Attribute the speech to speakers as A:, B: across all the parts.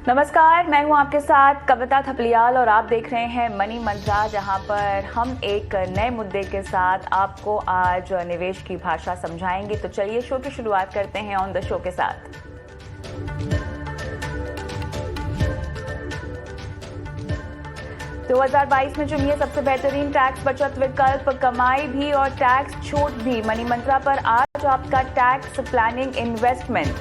A: नमस्कार, मैं हूं आपके साथ कविता थपलियाल और आप देख रहे हैं मनी मंत्रा, जहां पर हम एक नए मुद्दे के साथ आपको आज निवेश की भाषा समझाएंगे। तो चलिए शो की शुरुआत करते हैं ऑन द शो के साथ। दो 2022 में चुनिए सबसे बेहतरीन टैक्स बचत विकल्प, कमाई भी और टैक्स छूट भी। मनी मंत्रा पर आज आपका टैक्स प्लानिंग इन्वेस्टमेंट।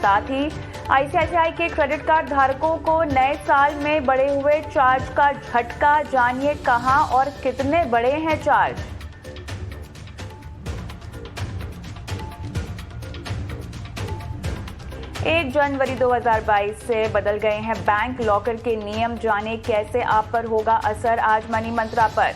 A: साथ ही आईसीआईसीआई के क्रेडिट कार्ड धारकों को नए साल में बढ़े हुए चार्ज का झटका। जानिए कहां और कितने बड़े हैं चार्ज। 1 जनवरी 2022 से बदल गए हैं बैंक लॉकर के नियम। जाने कैसे आप पर होगा असर, आज मनी मंत्रा पर।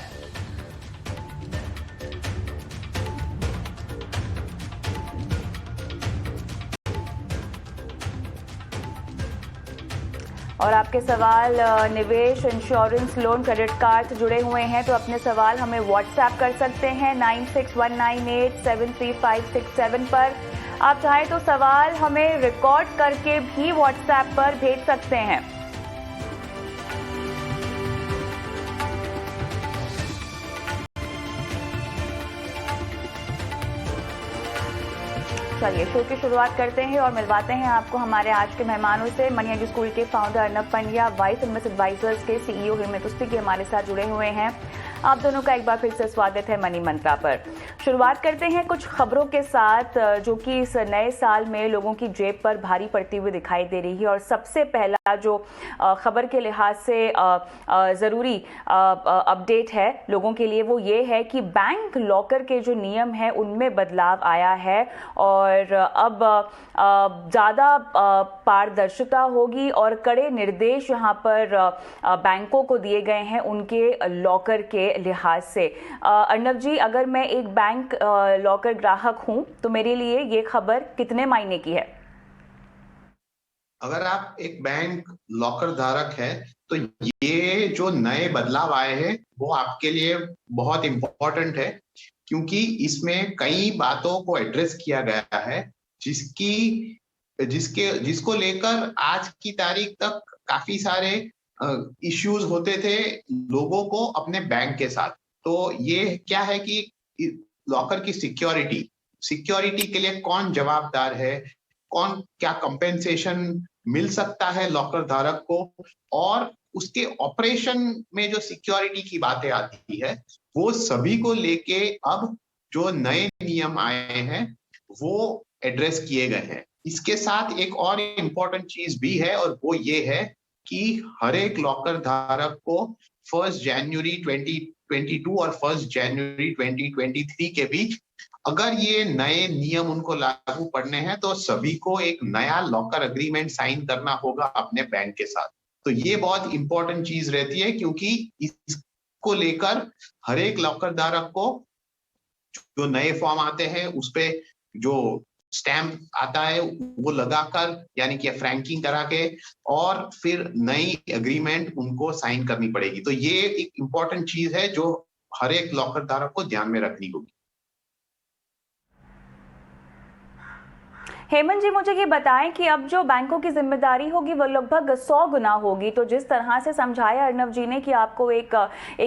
A: और आपके सवाल निवेश, इंश्योरेंस, लोन, क्रेडिट कार्ड से जुड़े हुए हैं तो अपने सवाल हमें व्हाट्सएप कर सकते हैं 9619873567 पर। आप चाहें तो सवाल हमें रिकॉर्ड करके भी व्हाट्सएप पर भेज सकते हैं। चलिए शो की शुरुआत करते हैं और मिलवाते हैं आपको हमारे आज के मेहमानों से। मनी स्कूल के founder Arnab Pandya, Wise Invest Advisors के सीईओ हेमंत उस्तिकी हमारे साथ जुड़े हुए हैं। आप दोनों का एक बार फिर से स्वागत है मनी मंत्रा पर। शुरुआत करते हैं कुछ खबरों के साथ जो कि इस नए साल में लोगों की जेब पर भारी पड़ती हुई दिखाई दे रही है। और सबसे पहला जो खबर के लिहाज से ज़रूरी अपडेट है लोगों के लिए वो ये है कि बैंक लॉकर के जो नियम हैं उनमें बदलाव आया है और अब ज़्यादा पारदर्शिता होगी और कड़े निर्देश यहाँ पर बैंकों को दिए गए हैं उनके लॉकर के लिहाज से। अर्नब जी, अगर मैं एक बैंक लॉकर ग्राहक हूं तो मेरे लिए ये खबर कितने मायने की है?
B: अगर आप एक बैंक लॉकर धारक है तो ये जो नए बदलाव आए हैं वो आपके लिए बहुत इंपॉर्टेंट है, क्योंकि इसमें कई बातों को एड्रेस किया गया है जिसको लेकर आज की तारीख तक काफी सारे इश्यूज होते थे लोगों को अपने बैंक के साथ। तो ये क्या है कि लॉकर की सिक्योरिटी के लिए कौन जवाबदार है, कौन क्या कंपेंसेशन मिल सकता है लॉकर धारक को, और उसके ऑपरेशन में जो सिक्योरिटी की बातें आती है वो सभी को लेके अब जो नए नियम आए हैं वो एड्रेस किए गए हैं। इसके साथ एक और इम्पोर्टेंट चीज भी है और वो ये है कि हर एक लॉकर धारक को 1 जनवरी 2022 और 1 जनवरी 2023 के बीच अगर ये नए नियम उनको लागू पड़ने हैं तो सभी को एक नया लॉकर अग्रीमेंट साइन करना होगा अपने बैंक के साथ। तो ये बहुत इंपॉर्टेंट चीज रहती है, क्योंकि इसको लेकर हर एक लॉकर धारक को जो नए फॉर्म आते हैं उस पे जो स्टैंप आता है वो लगाकर, यानी कि फ्रैंकिंग करा के, और फिर नई एग्रीमेंट उनको साइन करनी पड़ेगी। तो ये एक इंपॉर्टेंट चीज है जो हर एक लॉकर धारक को ध्यान में रखनी होगी।
A: हेमंत जी, मुझे ये बताएं कि अब जो बैंकों की जिम्मेदारी होगी वो लगभग 100 गुना होगी। तो जिस तरह से समझाया अर्नब जी ने कि आपको एक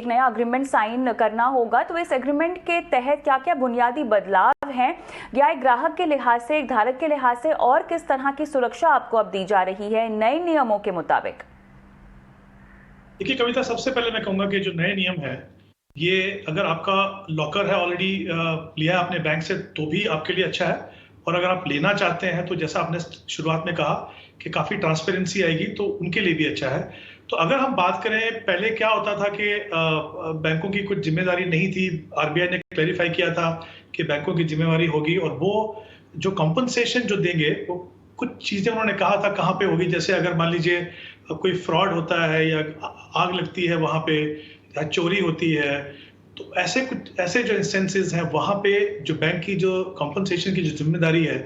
A: नया एग्रीमेंट साइन करना होगा, तो इस एग्रीमेंट के तहत क्या क्या बुनियादी बदलाव हैं या एक ग्राहक के लिहाज से, एक धारक के लिहाज से और किस तरह की सुरक्षा आपको अब दी जा रही है नए नियमों के मुताबिक?
C: देखिए कविता, सबसे पहले मैं कहूंगा कि जो नए नियम है ये अगर आपका लॉकर है ऑलरेडी लिया है आपने बैंक से तो भी आपके लिए अच्छा है, और अगर आप लेना चाहते हैं तो जैसा आपने शुरुआत में कहा कि काफ़ी ट्रांसपेरेंसी आएगी तो उनके लिए भी अच्छा है। तो अगर हम बात करें, पहले क्या होता था कि बैंकों की कुछ जिम्मेदारी नहीं थी। आरबीआई ने क्लैरिफाई किया था कि बैंकों की जिम्मेदारी होगी और वो जो कंपनसेशन जो देंगे वो कुछ चीज़ें उन्होंने कहा था कहाँ पे होगी। जैसे अगर मान लीजिए कोई फ्रॉड होता है या आग लगती है वहाँ पे या चोरी होती है, तो ऐसे जो इंस्टेंसेस हैं वहाँ पे जो बैंक की जो कंपनसेशन की जो जिम्मेदारी है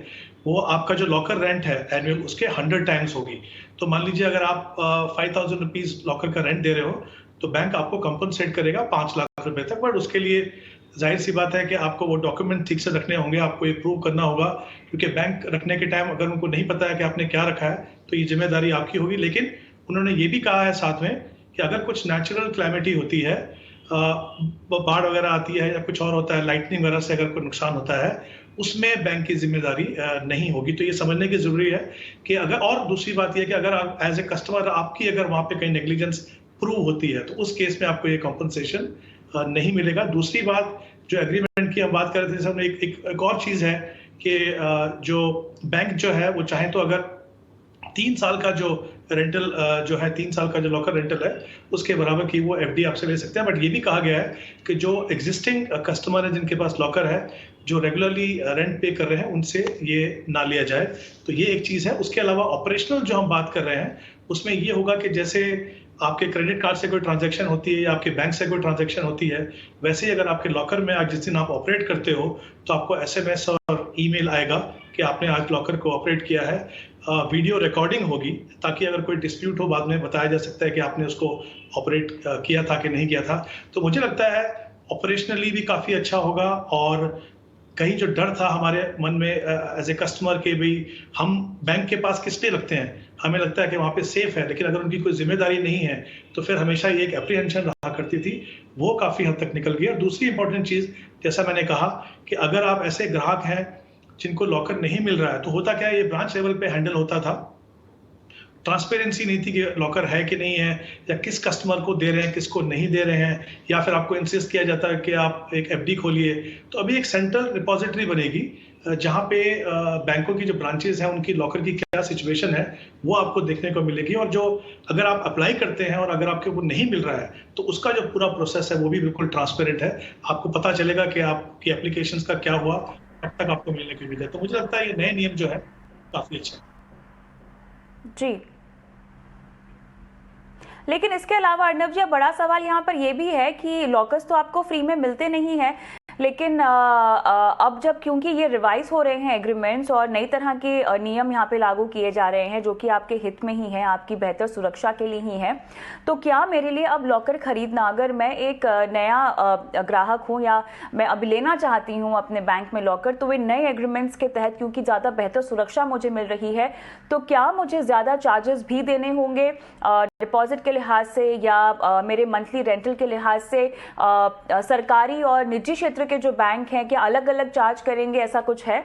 C: वो आपका जो लॉकर रेंट है एनुअल उसके 100 टाइम्स होगी। तो मान लीजिए अगर आप 5,000 रुपीज लॉकर का रेंट दे रहे हो तो बैंक आपको कंपनसेट करेगा 5 लाख रुपए तक, बट उसके लिए जाहिर सी बात है कि आपको वो डॉक्यूमेंट ठीक से रखने होंगे, आपको ये प्रूव करना होगा, क्योंकि बैंक रखने के टाइम अगर उनको नहीं पता है कि आपने क्या रखा है तो ये जिम्मेदारी आपकी होगी। लेकिन उन्होंने ये भी कहा है साथ में कि अगर कुछ नेचुरल क्लैमिटी होती है, बाढ़ वगैरह आती है या कुछ और होता है, लाइटनिंग वगैरह से अगर कोई नुकसान होता है, उसमें बैंक की जिम्मेदारी नहीं होगी। तो ये समझने की जरूरी है कि अगर, और दूसरी बात यह कि अगर आप एज ए कस्टमर आपकी अगर वहां पे कहीं नेग्लिजेंस प्रूव होती है तो उस केस में आपको ये कॉम्पनसेशन नहीं मिलेगा। दूसरी बात जो एग्रीमेंट की हम बात कर रहे थे, सामने एक और चीज है कि जो बैंक जो है वो चाहे तो अगर 3 साल का जो रेंटल जो है 3 साल का जो लॉकर रेंटल है उसके बराबर की वो एफडी आपसे ले सकते हैं। बट ये भी कहा गया है कि जो एग्जिस्टिंग कस्टमर है जिनके पास लॉकर है, जो रेगुलरली रेंट पे कर रहे हैं, उनसे ये ना लिया जाए। तो ये एक चीज है। उसके अलावा ऑपरेशनल जो हम बात कर रहे हैं उसमें ये होगा कि जैसे आपके क्रेडिट कार्ड से कोई ट्रांजैक्शन होती है या आपके बैंक से कोई ट्रांजैक्शन होती है, वैसे ही अगर आपके लॉकर में आज जिस दिन आप ऑपरेट करते हो तो आपको एसएमएस और ईमेल आएगा कि आपने आज लॉकर को ऑपरेट किया है। वीडियो रिकॉर्डिंग होगी ताकि अगर कोई डिस्प्यूट हो बाद में बताया जा सकता है कि आपने उसको ऑपरेट किया था कि नहीं किया था। तो मुझे लगता है ऑपरेशनली भी काफ़ी अच्छा होगा। और कहीं जो डर था हमारे मन में एज ए कस्टमर के भाई हम बैंक के पास किस लिए रखते हैं, हमें लगता है कि वहाँ पे सेफ है, लेकिन अगर उनकी कोई जिम्मेदारी नहीं है तो फिर हमेशा ये एक एप्रीहेंशन रहा करती थी, वो काफ़ी हद तक निकल गई। और दूसरी इंपॉर्टेंट चीज़, जैसा मैंने कहा कि अगर आप ऐसे ग्राहक हैं जिनको लॉकर नहीं मिल रहा है तो होता क्या है, ये ब्रांच लेवल पे हैंडल होता था, ट्रांसपेरेंसी नहीं थी कि लॉकर है कि नहीं है, या किस कस्टमर को दे रहे हैं किसको नहीं दे रहे हैं, या फिर आपको इंसिस्ट किया जाता है कि आप एक एफडी खोलिए। तो अभी एक सेंट्रल रिपोजिटरी बनेगी जहां पे बैंकों की जो ब्रांचेस हैं उनकी लॉकर की क्या सिचुएशन है वो आपको देखने को मिलेगी। और जो अगर आप अप्लाई करते हैं और अगर आपके को नहीं मिल रहा है तो उसका जो पूरा प्रोसेस है वो भी बिल्कुल ट्रांसपेरेंट है। आपको पता चलेगा कि आपकी एप्लीकेशंस का क्या हुआ, कब तक आपको मिलने की उम्मीद है। तो मुझे लगता है ये नए नियम जो है काफी अच्छा है।
A: जी, लेकिन इसके अलावा अर्नब जी, बड़ा सवाल यहाँ पर यह भी है कि लॉकर्स तो आपको फ्री में मिलते नहीं हैं, लेकिन अब जब क्योंकि ये रिवाइज हो रहे हैं एग्रीमेंट्स और नई तरह के नियम यहाँ पे लागू किए जा रहे हैं जो कि आपके हित में ही है, आपकी बेहतर सुरक्षा के लिए ही है, तो क्या मेरे लिए अब लॉकर खरीदना, अगर मैं एक नया ग्राहक हूँ या मैं अब लेना चाहती हूँ अपने बैंक में लॉकर, तो वे नए एग्रीमेंट्स के तहत क्योंकि ज़्यादा बेहतर सुरक्षा मुझे मिल रही है, तो क्या मुझे ज़्यादा चार्जेस भी देने होंगे डिपॉजिट के लिहाज से या मेरे मंथली रेंटल के लिहाज से? सरकारी और निजी क्षेत्र के जो बैंक हैं क्या अलग अलग चार्ज करेंगे, ऐसा कुछ है?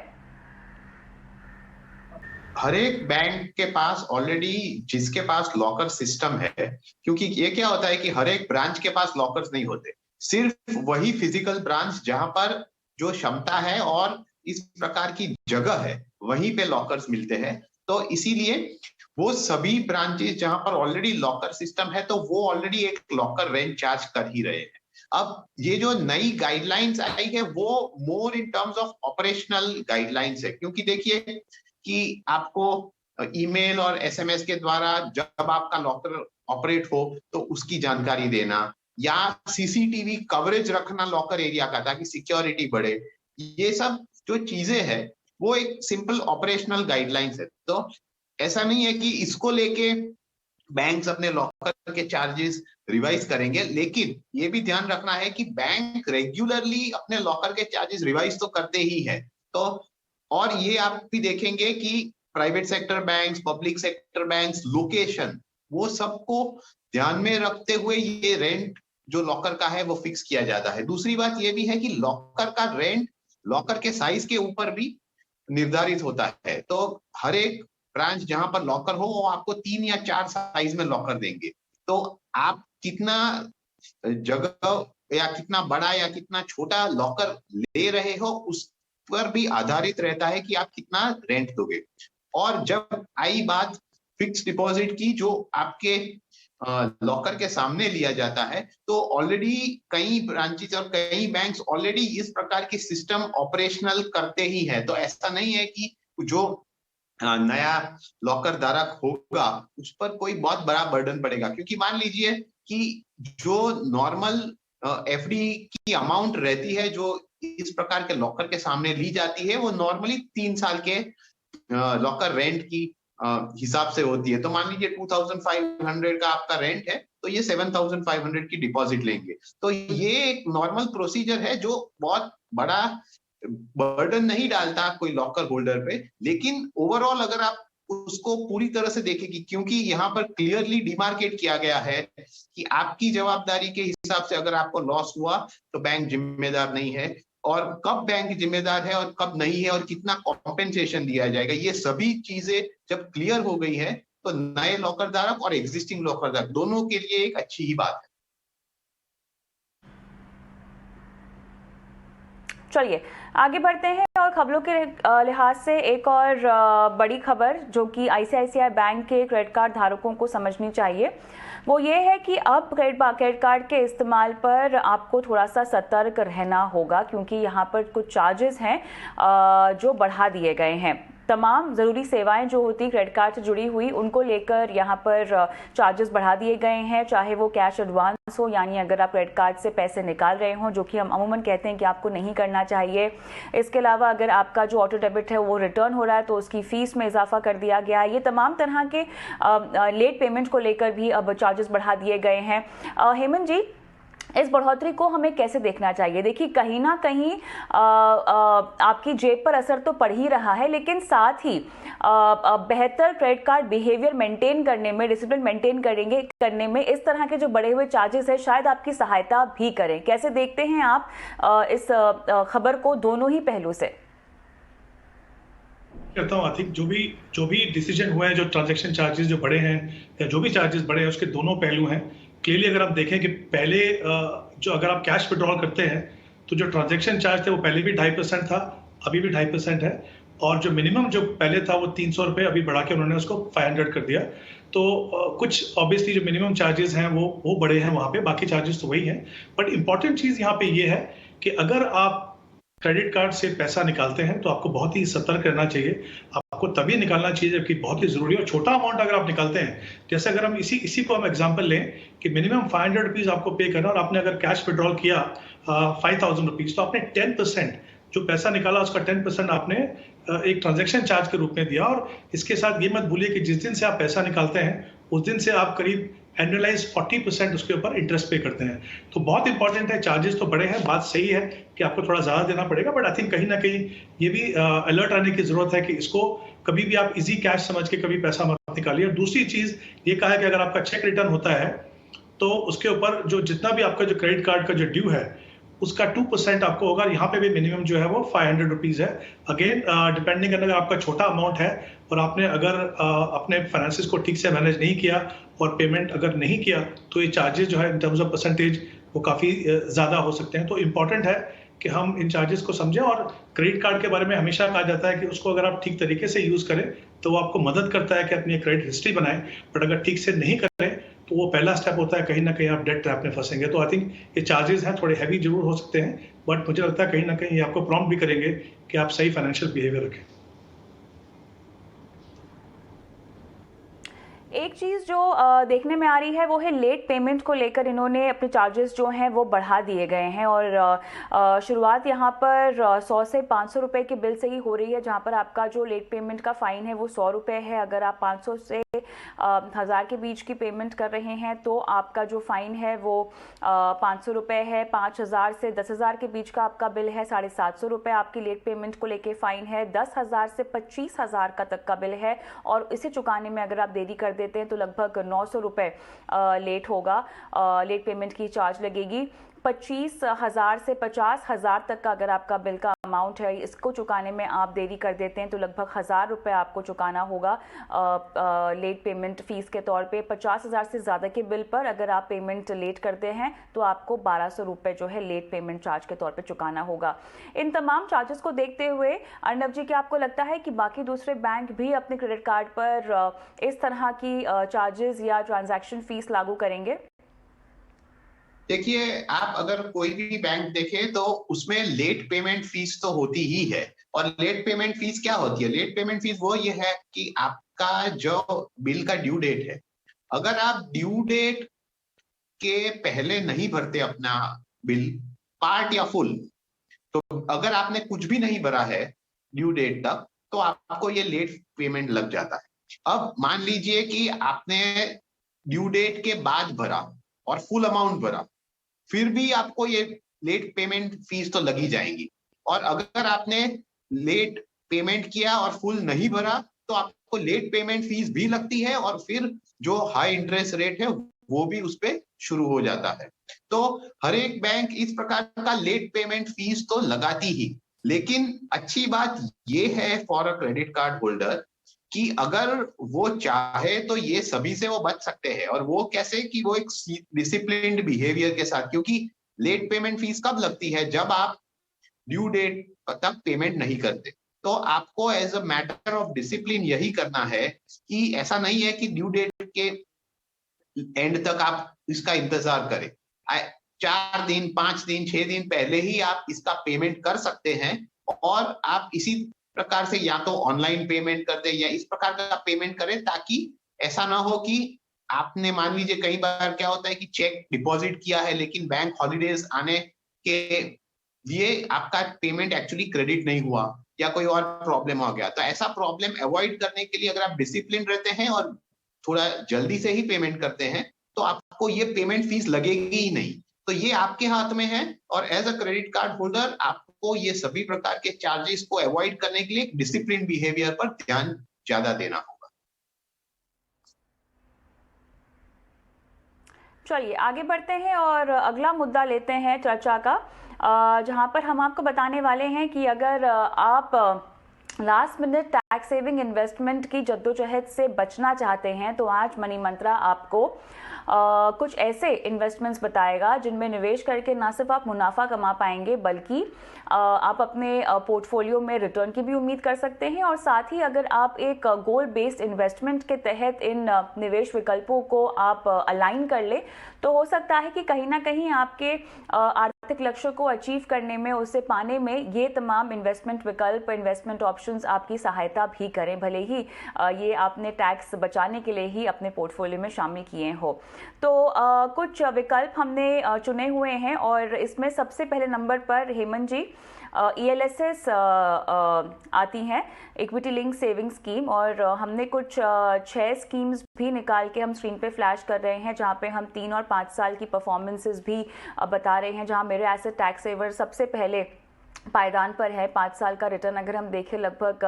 B: हर एक बैंक के पास ऑलरेडी जिसके पास लॉकर सिस्टम है, क्योंकि ये क्या होता है कि हर एक ब्रांच के पास लॉकर्स नहीं होते, सिर्फ वही फिजिकल ब्रांच जहां पर जो क्षमता है और इस प्रकार की जगह है वहीं पे लॉकर्स मिलते हैं। तो इसीलिए वो सभी ब्रांचेस जहां पर ऑलरेडी लॉकर सिस्टम है तो वो ऑलरेडी एक लॉकर रेंट चार्ज कर ही रहे हैं। अब ये जो नई गाइडलाइंस आई है वो more in terms of operational guidelines है, क्योंकि देखिए कि आपको ईमेल और एसएमएस के द्वारा जब आपका लॉकर ऑपरेट हो तो उसकी जानकारी देना, या सीसीटीवी कवरेज रखना लॉकर एरिया का ताकि सिक्योरिटी बढ़े, ये सब जो चीजें हैं वो एक सिंपल ऑपरेशनल गाइडलाइंस है। तो ऐसा नहीं है कि इसको लेके बैंक्स अपने लॉकर के चार्जेस रिवाइज करेंगे, लेकिन ये भी ध्यान रखना है कि बैंक रेगुलरली अपने लॉकर के चार्जेस रिवाइज तो करते ही है। तो और ये आप भी देखेंगे कि private sector banks, public sector banks, location, वो सबको ध्यान में रखते हुए ये रेंट जो लॉकर का है वो फिक्स किया जाता है। दूसरी बात ये भी है कि लॉकर का रेंट लॉकर के साइज के ऊपर भी निर्धारित होता है। तो हर एक ब्रांच जहां पर लॉकर हो वो आपको 3 या 4 साइज में लॉकर देंगे। तो आप कितना जगह या कितना बड़ा या कितना छोटा लॉकर ले रहे हो उस पर भी आधारित रहता है कि आप कितना रेंट दोगे। और जब आई बात फिक्स डिपॉजिट की जो आपके लॉकर के सामने लिया जाता है, तो ऑलरेडी कई ब्रांचेस और कई बैंक्स ऑलरेडी इस प्रकार की सिस्टम ऑपरेशनल करते ही है। तो ऐसा नहीं है कि जो नया लॉकर धारक होगा उस पर कोई बहुत बड़ा बर्डन पड़ेगा, क्योंकि मान लीजिए कि जो नॉर्मल एफडी की अमाउंट रहती है जो इस प्रकार के लॉकर के सामने ली जाती है वो नॉर्मली 3 साल के लॉकर रेंट की हिसाब से होती है। तो मान लीजिए 2500 का आपका रेंट है, तो ये 7,500 की डिपॉजिट लेंगे। तो ये एक नॉर्मल प्रोसीजर है जो बहुत बड़ा बर्डन नहीं डालता कोई लॉकर होल्डर पे, लेकिन ओवरऑल अगर आप उसको पूरी तरह से देखेंगे, क्योंकि यहाँ पर क्लियरली डिमार्केट किया गया है कि आपकी जवाबदारी के हिसाब से अगर आपको लॉस हुआ तो बैंक जिम्मेदार नहीं है, और कब बैंक जिम्मेदार है और कब नहीं है, और कितना कॉम्पेंसेशन दिया जाएगा, ये सभी चीजें जब क्लियर हो गई है तो नए लॉकर धारक और एग्जिस्टिंग लॉकर धारक दोनों के लिए एक अच्छी ही बात है।
A: चलिए आगे बढ़ते हैं और खबरों के लिहाज से एक और बड़ी खबर जो कि आईसीआईसीआई बैंक के क्रेडिट कार्ड धारकों को समझनी चाहिए वो ये है कि अब क्रेडिट कार्ड के इस्तेमाल पर आपको थोड़ा सा सतर्क रहना होगा, क्योंकि यहाँ पर कुछ चार्जेस हैं जो बढ़ा दिए गए हैं। तमाम ज़रूरी सेवाएं जो होती क्रेडिट कार्ड से जुड़ी हुई उनको लेकर यहाँ पर चार्जेस बढ़ा दिए गए हैं, चाहे वो कैश एडवांस हो, यानी अगर आप क्रेडिट कार्ड से पैसे निकाल रहे हों, जो कि हम अमूमन कहते हैं कि आपको नहीं करना चाहिए। इसके अलावा अगर आपका जो ऑटो डेबिट है वो रिटर्न हो रहा है तो उसकी फ़ीस में इजाफा कर दिया गया है। ये तमाम तरह के लेट पेमेंट को लेकर भी अब चार्जेस बढ़ा दिए गए हैं। हेमंत जी, इस बढ़ोतरी को हमें कैसे देखना चाहिए? देखिए, कहीं ना कहीं आपकी जेब पर असर तो पड़ ही रहा है, लेकिन साथ ही बेहतर क्रेडिट कार्ड बिहेवियर मेंटेन करने में, डिसिप्लिन मेंटेन करने में इस तरह के जो बढ़े हुए चार्जेस है शायद आपकी सहायता भी करें। कैसे देखते हैं आप इस खबर को दोनों ही पहलू से?
C: कहता हूँ, आई थिंक जो भी डिसीजन हुए हैं, जो ट्रांजैक्शन चार्जेस जो बढ़े हैं या जो भी चार्जेस बढ़े हैं, उसके दोनों पहलू हैं। क्लियरली अगर आप देखें कि पहले जो अगर आप कैश विड्रॉल करते हैं तो जो ट्रांजैक्शन चार्ज थे वो पहले भी 2.5% था, अभी भी 2.5% है, और जो मिनिमम जो पहले था वो 300 रुपये, अभी बढ़ा के उन्होंने उसको 500 कर दिया। तो कुछ ऑब्वियसली जो मिनिमम चार्जेस हैं वो बड़े हैं वहाँ पे, बाकी चार्जेस तो वही हैं। बट इंपॉर्टेंट चीज़ यहाँ पे ये है कि अगर आप क्रेडिट कार्ड से पैसा निकालते हैं तो आपको बहुत ही सतर्क रहना चाहिए। आपको तभी निकालना चाहिए जबकि बहुत ही जरूरी हो। छोटा अमाउंट अगर आप निकालते हैं, जैसे अगर हम इसी को हम एग्जांपल लें कि मिनिमम 500 रुपीज आपको पे करना, और आपने अगर कैश विड्रॉल किया 5,000 रुपीज, तो आपने 10% जो पैसा निकाला उसका 10% आपने एक ट्रांजैक्शन चार्ज के रूप में दिया। और इसके साथ ये मत भूलिए कि जिस दिन से आप पैसा निकालते हैं उस दिन से आप करीब एनुअलाइज 40% उसके ऊपर इंटरेस्ट पे करते हैं। तो बहुत इंपॉर्टेंट है। चार्जेस तो बड़े हैं, बात सही है कि आपको थोड़ा ज़्यादा देना पड़ेगा, बट आई थिंक कहीं ना कहीं ये भी अलर्ट रहने की ज़रूरत है कि इसको कभी भी आप इजी कैश समझ के कभी पैसा मत निकालिए। और दूसरी चीज़ ये कहा है कि अगर आपका चेक रिटर्न होता है तो उसके ऊपर जो जितना भी आपका जो क्रेडिट कार्ड का जो ड्यू है उसका 2% आपको होगा। यहाँ पे भी मिनिमम जो है वो 500 रुपीज़ है। अगेन डिपेंडिंग अगर आपका छोटा अमाउंट है और आपने अगर अपने फाइनेंसेस को ठीक से मैनेज नहीं किया और पेमेंट अगर नहीं किया तो ये चार्जेस जो है इन टर्म्स ऑफ परसेंटेज वो काफ़ी ज़्यादा हो सकते हैं। तो इम्पॉर्टेंट है कि हम इन चार्जेस को समझें। और क्रेडिट कार्ड के बारे में हमेशा कहा जाता है कि उसको अगर आप ठीक तरीके से यूज़ करें तो वो आपको मदद करता है कि अपनी क्रेडिट हिस्ट्री बनाएं, बट अगर ठीक से नहीं करें तो वो पहला स्टेप होता है, कहीं ना कहीं आप डेट ट्रैप में फंसेंगे। तो आई थिंक ये चार्जेस हैं, थोड़े हैवी जरूर हो सकते हैं, बट मुझे लगता है कहीं ना कहीं ये आपको प्रॉम्प्ट भी करेंगे कि आप सही फाइनेंशियल बिहेवियर रखें।
A: एक चीज़ जो देखने में आ रही है वो है लेट पेमेंट को लेकर इन्होंने अपने चार्जेस जो हैं वो बढ़ा दिए गए हैं। और शुरुआत यहाँ पर 100 से 500 रुपये के बिल से ही हो रही है, जहाँ पर आपका जो लेट पेमेंट का फ़ाइन है वो 100 रुपये है। अगर आप 500 से 1000 के बीच की पेमेंट कर रहे हैं तो आपका जो फ़ाइन है वो 500 रुपये है। 5000 से 10,000 के बीच का आपका बिल है 750 रुपये आपकी लेट पेमेंट को लेके फ़ाइन है। 10,000 से 25,000 का तक का बिल है, और इसे चुकाने में अगर आप देरी कर देते हैं तो लगभग 900 रुपये लेट होगा, लेट पेमेंट की चार्ज लगेगी। 25,000 से 50,000 तक का अगर आपका बिल का अमाउंट है, इसको चुकाने में आप देरी कर देते हैं तो लगभग 1,000 रुपये आपको चुकाना होगा लेट पेमेंट फ़ीस के तौर पे। 50,000 से ज़्यादा के बिल पर अगर आप पेमेंट लेट करते हैं तो आपको 1,200 रुपये जो है लेट पेमेंट चार्ज के तौर पे चुकाना होगा। इन तमाम चार्जेस को देखते हुए अर्नब जी, क्या आपको लगता है कि बाकी दूसरे बैंक भी अपने क्रेडिट कार्ड पर इस तरह की चार्जेस या ट्रांजैक्शन फ़ीस लागू करेंगे?
B: देखिए, आप अगर कोई भी बैंक देखें तो उसमें लेट पेमेंट फीस तो होती ही है। और लेट पेमेंट फीस क्या होती है? लेट पेमेंट फीस वो ये है कि आपका जो बिल का ड्यू डेट है, अगर आप ड्यू डेट के पहले नहीं भरते अपना बिल पार्ट या फुल, तो अगर आपने कुछ भी नहीं भरा है ड्यू डेट तक तो आपको ये लेट पेमेंट लग जाता है। अब मान लीजिए कि आपने ड्यू डेट के बाद भरा और फुल अमाउंट भरा, फिर भी आपको ये लेट पेमेंट फीस तो लगी जाएंगी। और अगर आपने लेट पेमेंट किया और फुल नहीं भरा तो आपको लेट पेमेंट फीस भी लगती है, और फिर जो हाई इंटरेस्ट रेट है वो भी उस पे शुरू हो जाता है। तो हर एक बैंक इस प्रकार का लेट पेमेंट फीस तो लगाती ही। लेकिन अच्छी बात ये है for a credit card holder कि अगर वो चाहे तो ये सभी से वो बच सकते हैं। और वो कैसे कि वो एक डिसिप्लिन्ड बिहेवियर के साथ, क्योंकि लेट पेमेंट फीस कब लगती है? जब आप ड्यू डेट तक पेमेंट नहीं करते। तो आपको as a matter of discipline यही करना है कि ऐसा नहीं है कि ड्यू डेट के एंड तक आप इसका इंतजार करें। 4 दिन, 5 दिन, 6 दिन पहले ही आप इसका पेमेंट कर सकते हैं, और आप इसी प्रकार से या तो ऑनलाइन पेमेंट कर दें या इस प्रकार का पेमेंट करें, ताकि ऐसा ना हो कि आपने, मान लीजिए कई बार क्या होता है कि चेक डिपॉजिट किया है लेकिन बैंक हॉलीडेज आने के लिए आपका पेमेंट एक्चुअली क्रेडिट नहीं हुआ या कोई और प्रॉब्लम हो गया। तो ऐसा प्रॉब्लम अवॉइड करने के लिए अगर आप डिसिप्लिन रहते हैं और थोड़ा जल्दी से ही पेमेंट करते हैं तो आपको ये पेमेंट फीस लगेगी ही नहीं। तो ये आपके हाथ में है, और as a credit card holder आपको ये सभी प्रकार के चार्जेस को अवॉइड करने के लिए डिसिप्लिन बिहेवियर पर ध्यान ज्यादा देना होगा।
A: चलिए आगे बढ़ते हैं और अगला मुद्दा लेते हैं चर्चा का, जहां पर हम आपको बताने वाले हैं कि अगर आप last minute tax saving investment की जद्दोजहद से बचना चाहते हैं तो आज मनी मंत्रा आपको कुछ ऐसे इन्वेस्टमेंट्स बताएगा जिनमें निवेश करके ना सिर्फ आप मुनाफा कमा पाएंगे बल्कि आप अपने पोर्टफोलियो में रिटर्न की भी उम्मीद कर सकते हैं। और साथ ही अगर आप एक गोल बेस्ड इन्वेस्टमेंट के तहत इन निवेश विकल्पों को आप अलाइन कर ले तो हो सकता है कि कहीं ना कहीं आपके आर्थिक लक्ष्य को अचीव करने में, उसे पाने में ये तमाम इन्वेस्टमेंट विकल्प, इन्वेस्टमेंट ऑप्शंस आपकी सहायता भी करें, भले ही ये आपने टैक्स बचाने के लिए ही अपने पोर्टफोलियो में शामिल किए हो। तो कुछ विकल्प हमने चुने हुए हैं और इसमें सबसे पहले नंबर पर हेमंत जी ELSS आती हैं, इक्विटी लिंक सेविंग स्कीम, और हमने कुछ 6 स्कीम्स भी निकाल के हम स्क्रीन पे फ्लैश कर रहे हैं जहां पे हम 3 और 5 साल की परफॉर्मेंसेस भी बता रहे हैं। जहां मेरे एसेट टैक्स सेवर सबसे पहले पायदान पर है, 5 साल का रिटर्न अगर हम देखें लगभग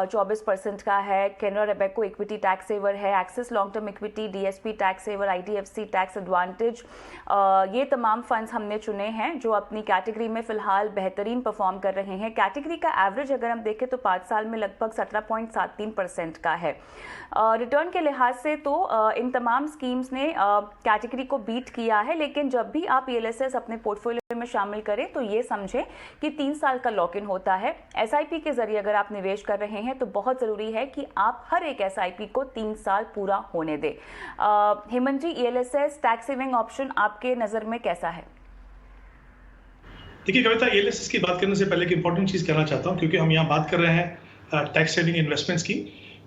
A: 24% का है। Canara Robeco equity tax saver है, Axis long term equity, DSP tax saver, IDFC tax advantage, ये तमाम फंड्स हमने चुने हैं जो अपनी कैटेगरी में फिलहाल बेहतरीन परफॉर्म कर रहे हैं। कैटेगरी का एवरेज अगर हम देखें तो 5 साल में लगभग 17.73% का है। रिटर्न के लिहाज से तो इन तमाम स्कीम्स ने कैटेगरी को बीट किया है, लेकिन जब भी आप ELSS अपने पोर्टफोलियो में शामिल करें तो ये समझें कि 3 साल का लॉक इन होता है। SIP के जरिए अगर आप निवेश कर रहे हैं तो बहुत जरूरी है कि आप हर एक SIP को 3 साल पूरा होने दें। हेमंत जी, ELSS टैक्स सेविंग ऑप्शन आपके नजर में कैसा है?
C: देखिए कविता, ELSS की बात करने से पहले एक इंपॉर्टेंट चीज कहना चाहता हूं, क्योंकि हम यहाँ बात कर रहे हैं टैक्स सेविंग इन्वेस्टमेंट्स की।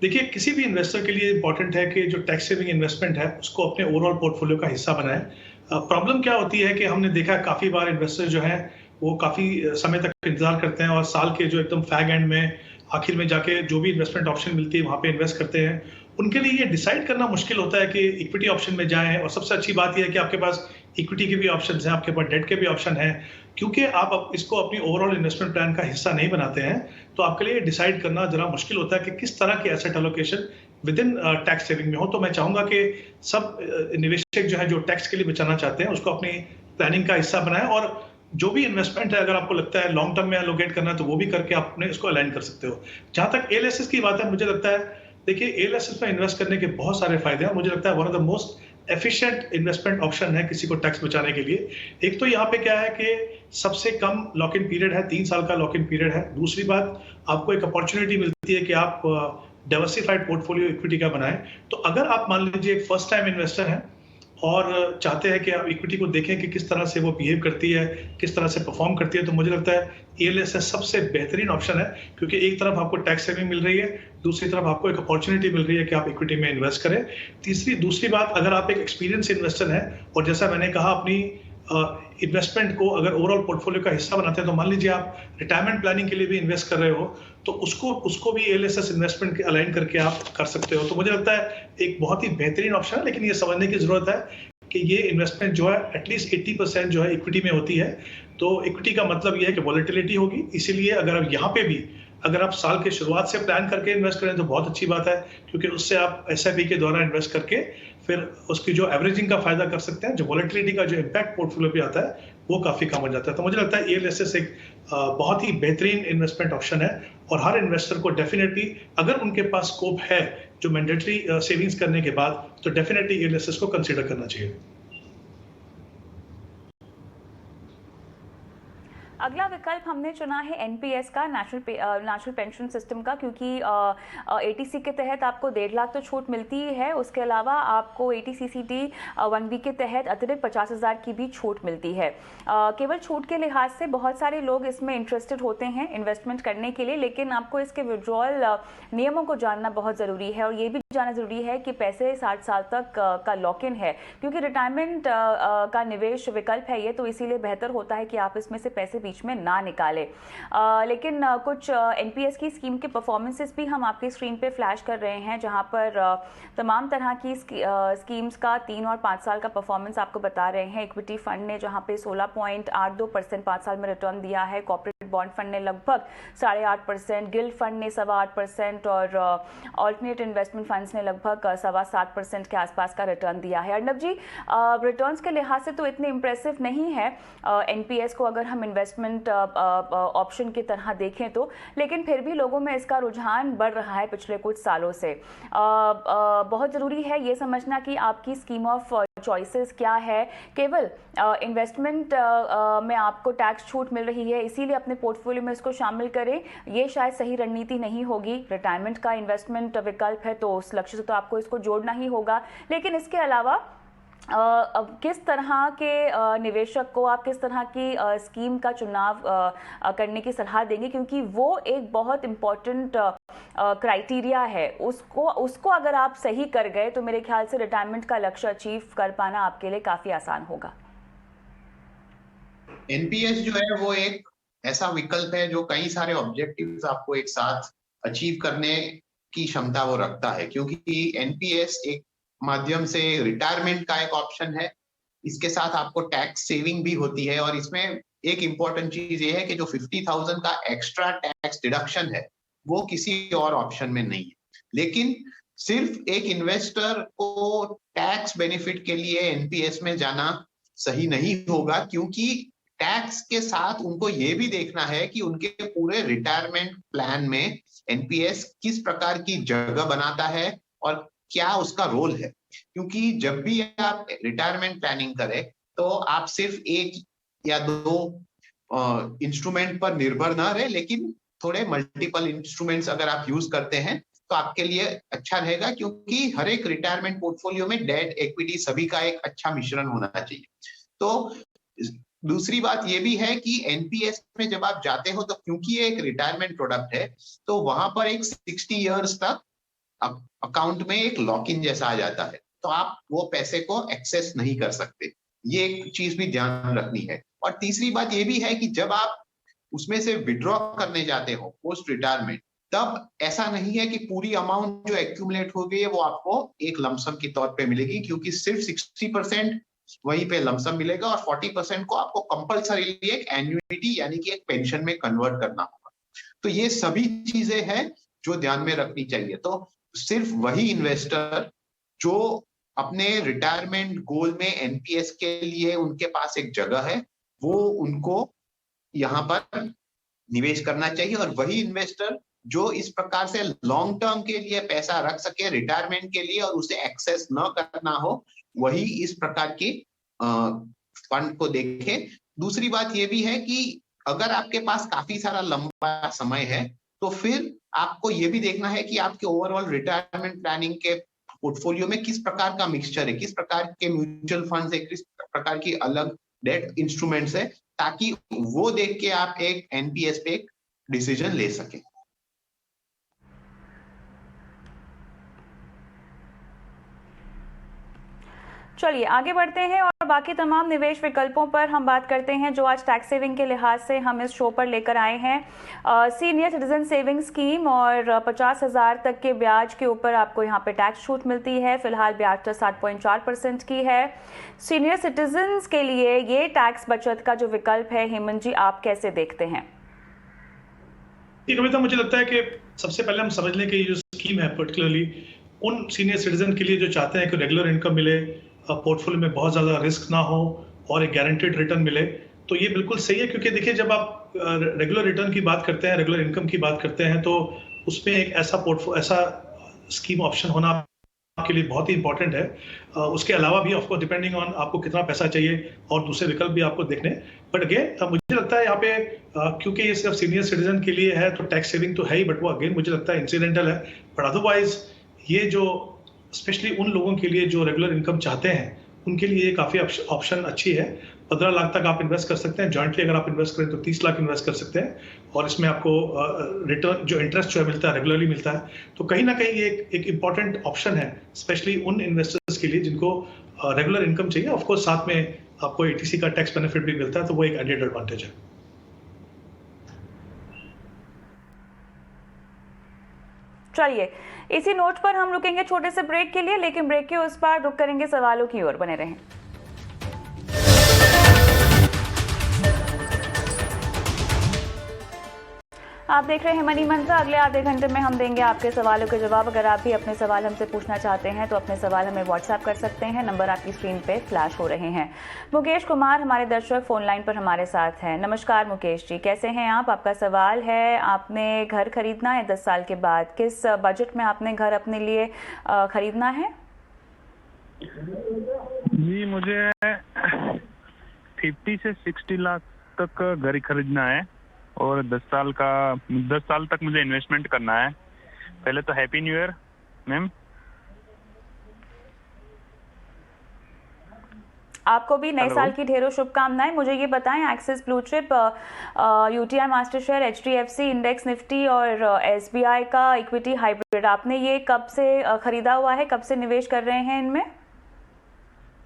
C: देखिए किसी भी इन्वेस्टर के लिए इंपॉर्टेंट है कि जो टैक्स सेविंग इन्वेस्टमेंट है उसको अपने ओवरऑल पोर्टफोलियो का हिस्सा बनाएं। प्रॉब्लम क्या होती है कि हमने देखा काफी बार इन्वेस्टर जो है वो काफी समय तक इंतजार करते हैं और साल के जो एकदम फैग एंड में आखिर में जाके जो भी इन्वेस्टमेंट ऑप्शन मिलती है वहां पे इन्वेस्ट करते हैं। उनके लिए ये डिसाइड करना मुश्किल होता है कि इक्विटी ऑप्शन में जाएं। और सबसे अच्छी बात यह है कि आपके पास इक्विटी के भी ऑप्शन हैं, आपके पास डेट के भी ऑप्शन हैं। क्योंकि आप इसको अपनी ओवरऑल इन्वेस्टमेंट प्लान का हिस्सा नहीं बनाते हैं तो आपके लिए डिसाइड करना जरा मुश्किल होता है कि किस तरह की asset allocation with in tax saving में हो। तो मैं चाहूंगा कि सब निवेशक जो है जो टैक्स के लिए बचाना चाहते हैं उसको अपनी प्लानिंग का हिस्सा बनाएं, और जो भी इन्वेस्टमेंट है अगर आपको लगता है लॉन्ग टर्म में एलोकेट करना है तो वो भी करके आप अपने इसको अलाइन कर सकते हो। जहां तक ELSS की बात है, मुझे लगता है देखिए ELSS में इन्वेस्ट करने के बहुत सारे फायदे हैं। मुझे लगता है one of the most efficient investment option है किसी को टैक्स बचाने के लिए। एक तो यहाँ पे क्या है कि सबसे कम लॉक इन पीरियड है, 3 साल का लॉक इन पीरियड है। दूसरी बात, आपको एक अपॉर्चुनिटी मिलती है कि आप डाइवर्सिफाइड पोर्टफोलियो इक्विटी का बनाएं। तो अगर आप मान लीजिए एक फर्स्ट टाइम इन्वेस्टर हैं और चाहते हैं कि आप इक्विटी को देखें कि किस तरह से वो बिहेव करती है, किस तरह से परफॉर्म करती है, तो मुझे लगता है ELSS सबसे बेहतरीन ऑप्शन है। क्योंकि एक तरफ आपको टैक्स सेविंग मिल रही है, दूसरी तरफ आपको एक अपॉर्चुनिटी मिल रही है कि आप इक्विटी में इन्वेस्ट करें। दूसरी बात, अगर आप एक एक्सपीरियंस इन्वेस्टर हैं और जैसा मैंने कहा अपनी इन्वेस्टमेंट को अगर ओवरऑल पोर्टफोलियो का हिस्सा बनाते हैं, तो मान लीजिए आप रिटायरमेंट प्लानिंग के लिए भी इन्वेस्ट कर रहे हो, तो उसको भी एलएसएस इन्वेस्टमेंट के अलाइन करके आप कर सकते हो। तो मुझे लगता है एक बहुत ही बेहतरीन ऑप्शन है, लेकिन ये समझने की जरूरत है कि ये इन्वेस्टमेंट जो है एटलीस्ट 80% जो है इक्विटी में होती है। तो इक्विटी का मतलब ये है कि वॉलेटिलिटी होगी, इसीलिए अगर आप यहाँ पे भी अगर आप साल के शुरुआत से प्लान करके इन्वेस्ट करें तो बहुत अच्छी बात है, क्योंकि उससे आप एसआईपी के द्वारा इन्वेस्ट करके फिर उसकी जो एवरेजिंग का फायदा कर सकते हैं। जो वॉलेटिलिटी का जो इम्पैक्ट पोर्टफोलियो पे आता है वो काफी कम हो जाता है। तो मुझे लगता है एलएसएस एक बहुत ही बेहतरीन इन्वेस्टमेंट ऑप्शन है, और हर इन्वेस्टर को डेफिनेटली अगर उनके पास स्कोप है जो मैंडेटरी सेविंग्स करने के बाद, तो डेफिनेटली एलएसएस को कंसीडर करना चाहिए।
A: अगला विकल्प हमने चुना है एनपीएस का, नेशनल पेंशन सिस्टम का, क्योंकि एटीसी के तहत आपको 1.5 लाख तो छूट मिलती ही है। उसके अलावा आपको एटीसीसीटी 1B के तहत अतिरिक्त 50,000 की भी छूट मिलती है। केवल छूट के लिहाज से बहुत सारे लोग इसमें इंटरेस्टेड होते हैं इन्वेस्टमेंट करने के लिए, लेकिन आपको इसके विड्रॉल नियमों को जानना बहुत ज़रूरी है, और ये भी जानना ज़रूरी है कि पैसे 60 साल तक का लॉक इन है, क्योंकि रिटायरमेंट का निवेश विकल्प है ये, तो इसीलिए बेहतर होता है कि आप इसमें से पैसे बीच में ना निकालें। लेकिन कुछ एनपीएस की स्कीम के परफॉर्मेंसेस भी हम आपकी स्क्रीन पे फ्लैश कर रहे हैं, जहां पर तमाम तरह की स्कीम्स का 3 और 5 साल का परफॉर्मेंस आपको बता रहे हैं। इक्विटी फंड ने जहां पे 16.82% 5 साल में रिटर्न दिया है, कॉर्पोरेट बॉन्ड फंड ने लगभग 8.5%, गिल्ड फंड ने 8.25% और ऑल्टरनेट इन्वेस्टमेंट फंड्स ने लगभग 7.25% के आसपास का रिटर्न दिया है। अर्नब जी, रिटर्न्स के लिहाज से तो इतने इंप्रेसिव नहीं है एनपीएस को अगर हम इन्वेस्टमेंट ऑप्शन की तरह देखें तो, लेकिन फिर भी लोगों में इसका रुझान बढ़ रहा है पिछले कुछ सालों से। बहुत ज़रूरी है ये समझना कि आपकी स्कीम ऑफ चॉइसेस क्या है। केवल इन्वेस्टमेंट में आपको टैक्स छूट मिल रही है, इसीलिए अपने पोर्टफोलियो में इसको शामिल करें, ये शायद सही रणनीति नहीं होगी। रिटायरमेंट का इन्वेस्टमेंट विकल्प है तो उस लक्ष्य से तो आपको इसको जोड़ना ही होगा, लेकिन इसके अलावा किस तरह के निवेशक को आप किस तरह की स्कीम का चुनाव करने की सलाह देंगे, क्योंकि वो एक बहुत इम्पोर्टेंट क्राइटेरिया है। उसको अगर आप सही कर गए तो मेरे ख्याल से रिटायरमेंट का लक्ष्य अचीव कर पाना आपके लिए काफी आसान होगा।
B: एनपीएस जो है वो एक ऐसा विकल्प है जो कई सारे ऑब्जेक्टिव्स आपको एक साथ अचीव करने की क्षमता वो रखता है, क्योंकि एनपीएस एक माध्यम से रिटायरमेंट का एक ऑप्शन है, इसके साथ आपको टैक्स सेविंग भी होती है, और इसमें एक इंपॉर्टेंट चीज ये है कि जो 50,000 का एक्स्ट्रा टैक्स डिडक्शन है वो किसी और ऑप्शन में नहीं है। लेकिन सिर्फ एक इन्वेस्टर को टैक्स बेनिफिट के लिए एनपीएस में जाना सही नहीं होगा, क्योंकि टैक्स के साथ उनको ये भी देखना है कि उनके पूरे रिटायरमेंट प्लान में एनपीएस किस प्रकार की जगह बनाता है और क्या उसका रोल है। क्योंकि जब भी आप रिटायरमेंट प्लानिंग करें तो आप सिर्फ एक या दो इंस्ट्रूमेंट पर निर्भर ना रहे, लेकिन थोड़े मल्टीपल इंस्ट्रूमेंट्स अगर आप यूज करते हैं तो आपके लिए अच्छा रहेगा, क्योंकि हर एक रिटायरमेंट पोर्टफोलियो में डेट इक्विटी सभी का एक अच्छा मिश्रण होना चाहिए। तो दूसरी बात ये भी है कि एनपीएस में जब आप जाते हो तो क्योंकि ये एक रिटायरमेंट प्रोडक्ट है तो वहां पर एक 60 इयर्स तक अकाउंट में एक लॉक इन जैसा आ जाता है, तो आप वो पैसे को एक्सेस नहीं कर सकते। ये एक चीज भी ध्यान रखनी है। और तीसरी बात ये भी है कि जब आप उसमें से विड्रॉ करने जाते हो पोस्ट रिटायरमेंट, तब ऐसा नहीं है कि पूरी अमाउंट जो एक्यूमुलेट हो गई है वो आपको एक लमसम के तौर पे मिलेगी, क्योंकि सिर्फ 60% वहीं पे लमसम मिलेगा और 40% को आपको कंपल्सरी एक एन्युइटी यानी कि एक पेंशन में कन्वर्ट करना होगा। तो ये सभी चीजें हैं जो ध्यान में रखनी चाहिए। तो सिर्फ वही इन्वेस्टर जो अपने रिटायरमेंट गोल में एनपीएस के लिए उनके पास एक जगह है, वो उनको यहाँ पर निवेश करना चाहिए, और वही इन्वेस्टर जो इस प्रकार से लॉन्ग टर्म के लिए पैसा रख सके रिटायरमेंट के लिए और उसे एक्सेस न करना हो, वही इस प्रकार की फंड को देखे। दूसरी बात ये भी है कि अगर आपके पास काफी सारा लंबा समय है तो फिर आपको ये भी देखना है कि आपके ओवरऑल रिटायरमेंट प्लानिंग के पोर्टफोलियो में किस प्रकार का मिक्सचर है, किस प्रकार के म्यूचुअल फंड्स है, किस प्रकार की अलग डेट इंस्ट्रूमेंट्स है, ताकि वो देख के आप एक एनपीएस पे एक डिसीजन ले सके।
A: चलिए आगे बढ़ते हैं और बाकी तमाम निवेश विकल्पों पर हम बात करते हैं जो आज टैक्स सेविंग के लिहाज से हम इस शो पर लेकर आए हैं। सीनियर सिटीजन सेविंग स्कीम और 50,000 तक के ब्याज के ऊपर आपको यहाँ पे टैक्स छूट मिलती है। फिलहाल ब्याज दर 7.4% की है। सीनियर सिटीजन्स के लिए ये टैक्स बचत का जो विकल्प है, हेमंत जी, आप कैसे देखते हैं?
C: कविता, मुझे लगता है कि सबसे पहले हम समझ लें कि ये जो स्कीम है पर्टिकुलरली उन सीनियर सिटीजन के लिए जो चाहते हैं कि रेगुलर इनकम मिले, पोर्टफोलियो में बहुत ज़्यादा रिस्क ना हो और एक गारंटेड रिटर्न मिले, तो ये बिल्कुल सही है। क्योंकि देखिए, जब आप रेगुलर रिटर्न की बात करते हैं, रेगुलर इनकम की बात करते हैं, तो उसमें एक ऐसा स्कीम ऑप्शन होना आपके लिए बहुत ही इंपॉर्टेंट है। उसके अलावा भी ऑफकोर्स डिपेंडिंग ऑन आपको कितना पैसा चाहिए और दूसरे विकल्प भी आपको देखने। बट अगेन मुझे लगता है यहाँ पे क्योंकि ये सिर्फ सीनियर सिटीजन के लिए है तो टैक्स सेविंग तो है ही, बट वो अगेन मुझे लगता है इंसिडेंटल है। बट अदरवाइज ये जो स्पेशली उन लोगों के लिए जो रेगुलर इनकम चाहते हैं उनके लिए ये काफ़ी ऑप्शन अच्छी है। 15 लाख तक आप इन्वेस्ट कर सकते हैं। जॉइंटली अगर आप इन्वेस्ट करें तो 30 लाख इन्वेस्ट कर सकते हैं और इसमें आपको रिटर्न जो इंटरेस्ट जो है मिलता है रेगुलरली मिलता है। तो कहीं ना कहीं ये एक इम्पॉर्टेंट ऑप्शन है स्पेशली उन इन्वेस्टर्स के लिए जिनको रेगुलर इनकम चाहिए। ऑफकोर्स साथ में आपको एटीसी का टैक्स बेनिफिट भी मिलता है, तो वो एक एडेड एडवांटेज है।
A: चलिए, इसी नोट पर हम रुकेंगे छोटे से ब्रेक के लिए, लेकिन ब्रेक के उस पार रुक करेंगे सवालों की ओर। बने रहें। आप देख रहे हैं मनी मंत्र। अगले आधे घंटे में हम देंगे आपके सवालों के जवाब। अगर आप भी अपने सवाल हमसे पूछना चाहते हैं तो अपने सवाल हमें व्हाट्सएप कर सकते हैं। नंबर आपकी स्क्रीन पे फ्लैश हो रहे हैं। मुकेश कुमार हमारे दर्शक फोन लाइन पर हमारे साथ हैं। नमस्कार मुकेश जी, कैसे हैं आप? आपका सवाल है, आपने घर खरीदना है 10 साल के बाद, किस बजट में आपने घर अपने लिए खरीदना है?
D: जी, मुझे 50 से 60 लाख तक घर खरीदना है और 10 साल तक मुझे इन्वेस्टमेंट करना है। पहले तो हैप्पी न्यू ईयर मैम।
A: आपको भी नए साल की ढेरों शुभकामनाएं। मुझे ये बताएं, axis blue chip, UTI master share, HDFC index Nifty और एसबीआई का इक्विटी हाइब्रिड, आपने ये कब से खरीदा हुआ है, कब से निवेश कर रहे हैं इनमें?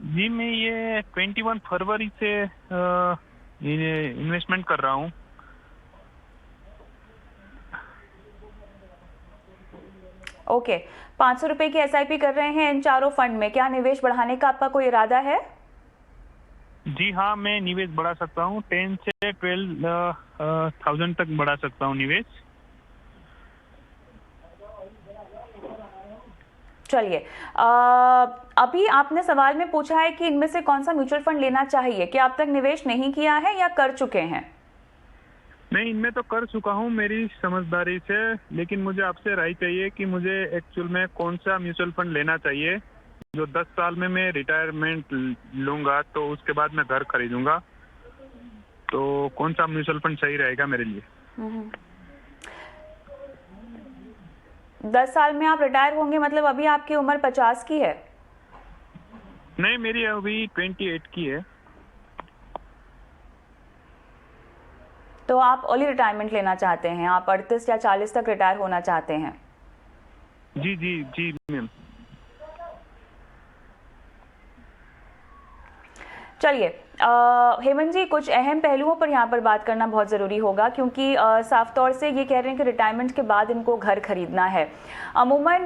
D: जी, मैं ये 21 फरवरी से इन्वेस्टमेंट कर रहा हूँ।
A: ओके, 500 रुपए की एसआईपी कर रहे हैं इन चारों फंड में। क्या निवेश बढ़ाने का आपका कोई इरादा है?
D: जी हाँ, मैं निवेश बढ़ा सकता हूँ। 10 से 12,000 तक बढ़ा सकता हूँ निवेश।
A: चलिए, अभी आपने सवाल में पूछा है कि इनमें से कौन सा म्यूचुअल फंड लेना चाहिए। क्या अब तक निवेश नहीं किया है या कर चुके हैं?
D: नहीं, इनमें तो कर चुका हूँ मेरी समझदारी से, लेकिन मुझे आपसे राय चाहिए कि मुझे एक्चुअल में कौन सा म्यूचुअल फंड लेना चाहिए। जो 10 साल में मैं रिटायरमेंट लूंगा तो उसके बाद मैं घर खरीदूंगा, तो कौन सा म्यूचुअल फंड सही रहेगा मेरे लिए?
A: 10 साल में आप रिटायर होंगे, मतलब अभी आपकी उम्र 50 की है?
D: नहीं, मेरी अभी 28 की है।
A: तो आप अर्ली रिटायरमेंट लेना चाहते हैं, आप 38 या 40 तक रिटायर होना चाहते हैं?
D: जी जी जी मैम।
A: चलिए, हेमंत जी, कुछ अहम पहलुओं पर यहाँ पर बात करना बहुत ज़रूरी होगा, क्योंकि साफ तौर से ये कह रहे हैं कि रिटायरमेंट के बाद इनको घर खरीदना है। अमूमन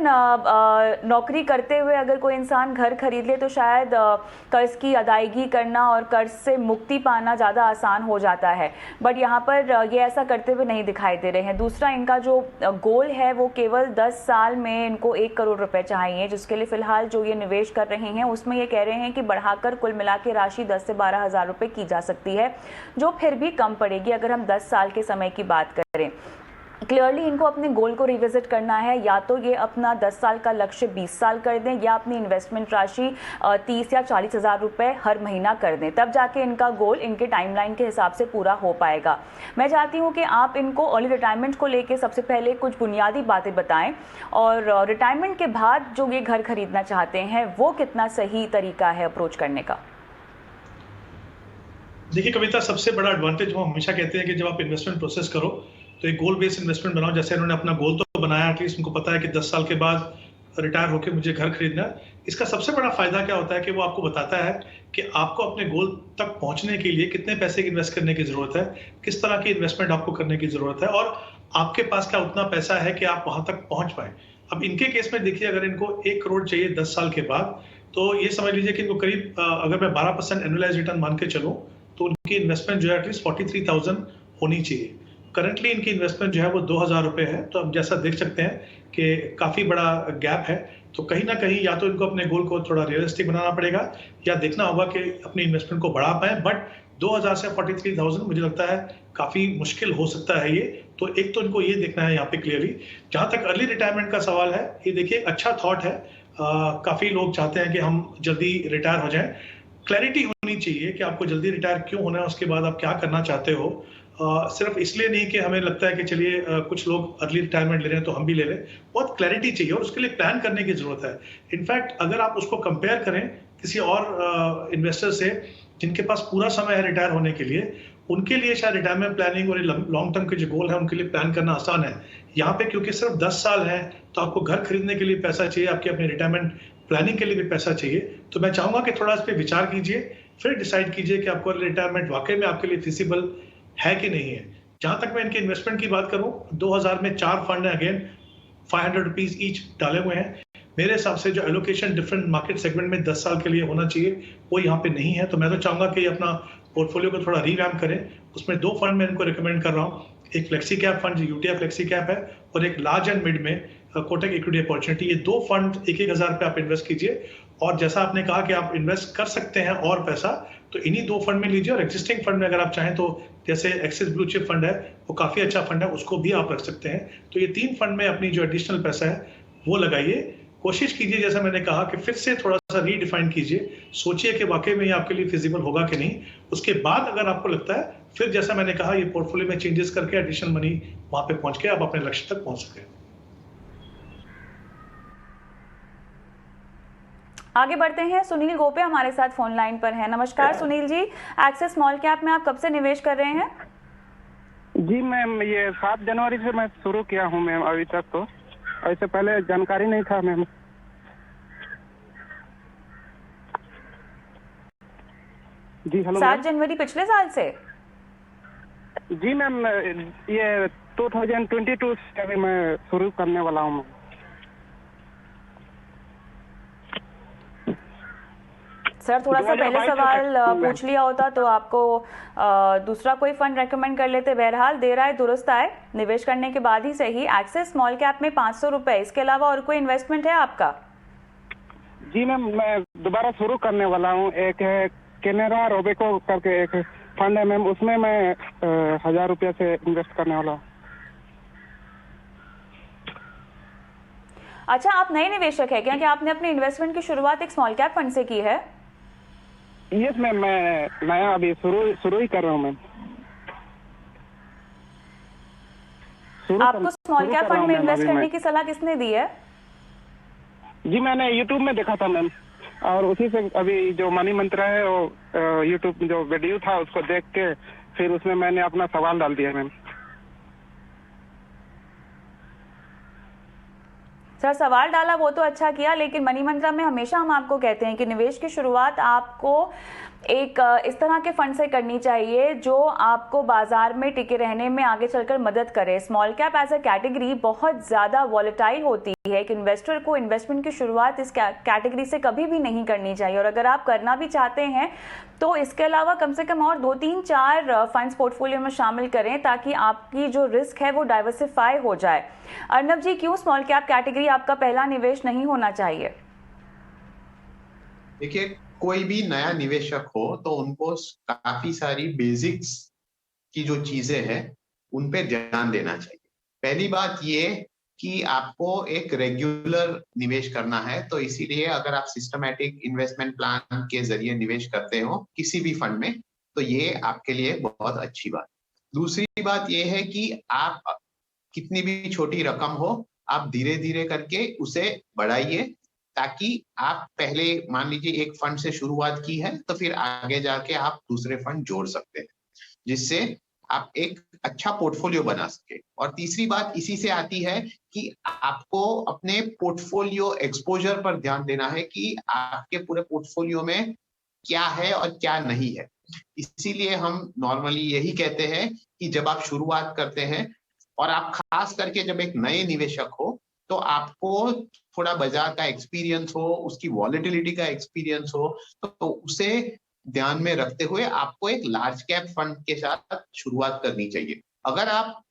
A: नौकरी करते हुए अगर कोई इंसान घर खरीद ले तो शायद कर्ज की अदायगी करना और कर्ज से मुक्ति पाना ज़्यादा आसान हो जाता है, बट यहाँ पर ये ऐसा करते हुए नहीं दिखाई दे रहे हैं। दूसरा, इनका जो गोल है वो केवल 10 साल में इनको 1 करोड़ रुपए चाहिए, जिसके लिए फ़िलहाल जो ये निवेश कर रहे हैं उसमें ये कह रहे हैं कि बढ़ाकर कुल मिला के राशि 10 से 12,000 रुपए की जा सकती है, जो फिर भी कम पड़ेगी अगर हम 10 साल के समय की बात करें। क्लियरली इनको अपने गोल को रिविजिट करना है, या तो ये अपना 10 साल का लक्ष्य 20 साल कर दें या अपनी इन्वेस्टमेंट राशि 30 या 40,000 रुपए हर महीना कर दें, तब जाके इनका गोल इनके टाइमलाइन के हिसाब से पूरा हो पाएगा। मैं चाहती हूँ कि आप इनको अर्ली रिटायरमेंट को लेके सबसे पहले कुछ बुनियादी बातें बताएं, और रिटायरमेंट के बाद जो ये घर खरीदना चाहते हैं वो कितना सही तरीका है अप्रोच करने का।
C: देखिए कविता, सबसे बड़ा एडवांटेज वो हमेशा कहते हैं कि जब आप इन्वेस्टमेंट प्रोसेस करो तो एक गोल बेस्ड इन्वेस्टमेंट बनाओ। जैसे इन्होंने अपना गोल तो बनाया, एटलीस्ट उनको पता है कि 10 साल के बाद रिटायर होकर मुझे घर खरीदना है। इसका सबसे बड़ा फायदा क्या होता है कि वो आपको बताता है कि आपको अपने गोल तक पहुंचने के लिए कितने पैसे की इन्वेस्ट करने की जरूरत है, किस तरह की इन्वेस्टमेंट आपको करने की जरूरत है और आपके पास क्या उतना पैसा है कि आप वहां तक पहुंच पाए। अब इनके केस में देखिए, अगर इनको 1 करोड़ चाहिए 10 साल के बाद, तो ये समझ लीजिए कि इनको करीब अगर मैं 12% एनुअलाइज रिटर्न मान के चलूं तो उनकी इन्वेस्टमेंट जो है एटलीस्ट 43,000 होनी चाहिए। करंटली इनकी इन्वेस्टमेंट जो है वो 2,000 रुपए है। तो अब जैसा देख सकते हैं कि काफी बड़ा गैप है। तो कहीं ना कहीं या तो इनको अपने गोल को थोड़ा रियलिस्टिक बनाना पड़ेगा या देखना होगा कि अपनी इन्वेस्टमेंट को बढ़ा पाए। बट 2,000 से 43,000 मुझे लगता है काफी मुश्किल हो सकता है ये। तो एक तो इनको ये देखना है यहाँ पे क्लियरली। जहां तक अर्ली रिटायरमेंट का सवाल है, ये देखिए अच्छा थॉट है। काफी लोग चाहते हैं कि हम जल्दी रिटायर हो जाएं। क्लैरिटी होनी चाहिए कि आपको जल्दी रिटायर क्यों होना है, उसके बाद आप क्या करना चाहते हो। सिर्फ इसलिए नहीं कि हमें लगता है कि चलिए कुछ लोग अर्ली रिटायरमेंट ले रहे हैं तो हम भी ले लें। बहुत क्लैरिटी चाहिए और उसके लिए प्लान करने की जरूरत है। इनफैक्ट अगर आप उसको कंपेयर करें किसी और इन्वेस्टर से जिनके पास पूरा समय है रिटायर होने के लिए, उनके लिए शायद रिटायरमेंट प्लानिंग और लॉन्ग टर्म के जो गोल है उनके लिए प्लान करना आसान है। यहाँ पे क्योंकि सिर्फ 10 साल है तो आपको घर खरीदने के लिए पैसा चाहिए, आपके अपने रिटायरमेंट प्लानिंग के लिए भी पैसा चाहिए। तो मैं चाहूंगा कि थोड़ा इस पर विचार कीजिए, फिर डिसाइड कीजिए कि आपको रिटायरमेंट वाकई में आपके लिए फिजिबल है कि नहीं है। जहां तक मैं इनके इन्वेस्टमेंट की बात करूं, 2000 में 4 फंड है, अगेन 500 रुपीज ईच डाले हुए हैं। मेरे हिसाब से जो एलोकेशन डिफरेंट मार्केट सेगमेंट में 10 साल के लिए होना चाहिए वो यहाँ पे नहीं है। तो मैं तो चाहूंगा कि अपना पोर्टफोलियो को थोड़ा रिवैम्प करें। उसमें 2 फंड मैं इनको रिकमेंड कर रहा हूँ, एक फ्लेक्सी कैप फंड जो यूटीआई फ्लेक्सी कैप है और एक लार्ज एंड मिड में कोटक इक्विटी अपॉर्चुनिटी। ये 2 फंड 1,000 पे आप इन्वेस्ट कीजिए और जैसा आपने कहा कि आप इन्वेस्ट कर सकते हैं और पैसा, तो इन्हीं 2 फंड में लीजिए। और एग्जिस्टिंग फंड में अगर आप चाहें तो जैसे एक्सिस ब्लू चिप फंड है वो काफी अच्छा फंड है, उसको भी आप रख सकते हैं। तो ये 3 फंड में अपनी जो एडिशनल पैसा है वो लगाइए। कोशिश कीजिए, जैसा मैंने कहा, कि फिर से थोड़ा सा रीडिफाइन कीजिए, सोचिए कि वाकई में ये आपके लिए फिजिबल होगा कि नहीं। उसके बाद अगर आपको लगता है, फिर जैसा मैंने कहा, ये पोर्टफोलियो में चेंजेस करके एडिशनल मनी वहां पे पहुंच के आप अपने लक्ष्य तक पहुंच सके।
A: आगे बढ़ते हैं, सुनील गोपे हमारे साथ फोन लाइन पर हैं। नमस्कार Sunil ji, axis small cap में आप कब से निवेश कर रहे हैं?
E: जी मैम, ये 7 जनवरी से मैं शुरू किया हूँ मैम। अभी तक तो ऐसे पहले जानकारी नहीं था मैम। जी हेलो।
A: 7 जनवरी पिछले साल से?
E: जी मैम, ये 2022 से अभी मैं शुरू करने वाला हूँ।
A: सर थोड़ा सा पहले सवाल पूछ लिया होता तो आपको दूसरा कोई फंड रेकमेंड कर लेते। बहरहाल देर आए दुरुस्त आए, निवेश करने के बाद ही सही। एक्सिस स्मॉल कैप में 500 रुपए, इसके अलावा और कोई इन्वेस्टमेंट है आपका?
E: जी मैम, मैं दोबारा शुरू करने वाला हूँ। एक है कैनरा रोबेको करके एक फंड है मैम, उसमें मैं 1000 रुपया से इन्वेस्ट करने वाला हूँ।
A: अच्छा, आप नए निवेशक है क्या? कि आपने अपनी इन्वेस्टमेंट की शुरुआत एक स्मॉल कैप फंड से की है?
E: यस मैम, मैं नया अभी शुरू ही कर रहा हूँ मैम।
A: आपको स्मॉल कैप फंड में इन्वेस्ट करने की सलाह किसने दी है?
E: जी मैंने यूट्यूब में देखा था मैम, और उसी से अभी जो मनी मंत्रा है वो यूट्यूब जो वीडियो था उसको देख के फिर उसमें मैंने अपना सवाल डाल दिया मैम।
A: सर सवाल डाला वो तो अच्छा किया, लेकिन मनी मंत्रा में हमेशा हम आपको कहते हैं कि निवेश की शुरुआत आपको एक इस तरह के फंड से करनी चाहिए जो आपको बाजार में टिके रहने में आगे चलकर मदद करे। Small cap as a category बहुत ज़्यादा वॉलेटाइल होती है कि इन्वेस्टर को इन्वेस्टमेंट की शुरुआत इस कैटेगरी से कभी भी नहीं करनी चाहिए। और अगर आप करना भी चाहते हैं तो इसके अलावा कम से कम और 2, 3, 4 फंड्स पोर्टफोलियो में शामिल करें ताकि आपकी जो रिस्क है वो डाइवर्सिफाई हो जाए। अर्नब जी, क्यों स्मॉल कैप कैटेगरी आपका पहला निवेश नहीं होना चाहिए?
B: देखिए, कोई भी नया निवेशक हो तो उनको काफी सारी बेसिक्स की जो चीजें हैं उन पे ध्यान देना चाहिए। पहली बात ये कि आपको एक रेगुलर निवेश करना है, तो इसीलिए अगर आप सिस्टमैटिक इन्वेस्टमेंट प्लान के जरिए निवेश करते हो किसी भी फंड में तो ये आपके लिए बहुत अच्छी बात। दूसरी बात ये है कि आप कितनी भी छोटी रकम हो आप धीरे धीरे करके उसे बढ़ाइए, ताकि आप पहले मान लीजिए एक फंड से शुरुआत की है तो फिर आगे जाके आप दूसरे फंड जोड़ सकते हैं, जिससे आप एक अच्छा पोर्टफोलियो बना सके। और तीसरी बात इसी से आती है कि आपको अपने पोर्टफोलियो एक्सपोजर पर ध्यान देना है कि आपके पूरे पोर्टफोलियो में क्या है और क्या नहीं है। इसीलिए हम नॉर्मली यही कहते हैं कि जब आप शुरुआत करते हैं और आप खास करके जब एक नए निवेशक हो, तो आपको थोड़ा बाजार का एक्सपीरियंस हो, उसकी वॉलेटिलिटी का एक्सपीरियंस हो, तो उसे ध्यान में रखते हुए आपको एक लार्ज कैप फंड के साथ शुरुआत करनी चाहिए। अगर आप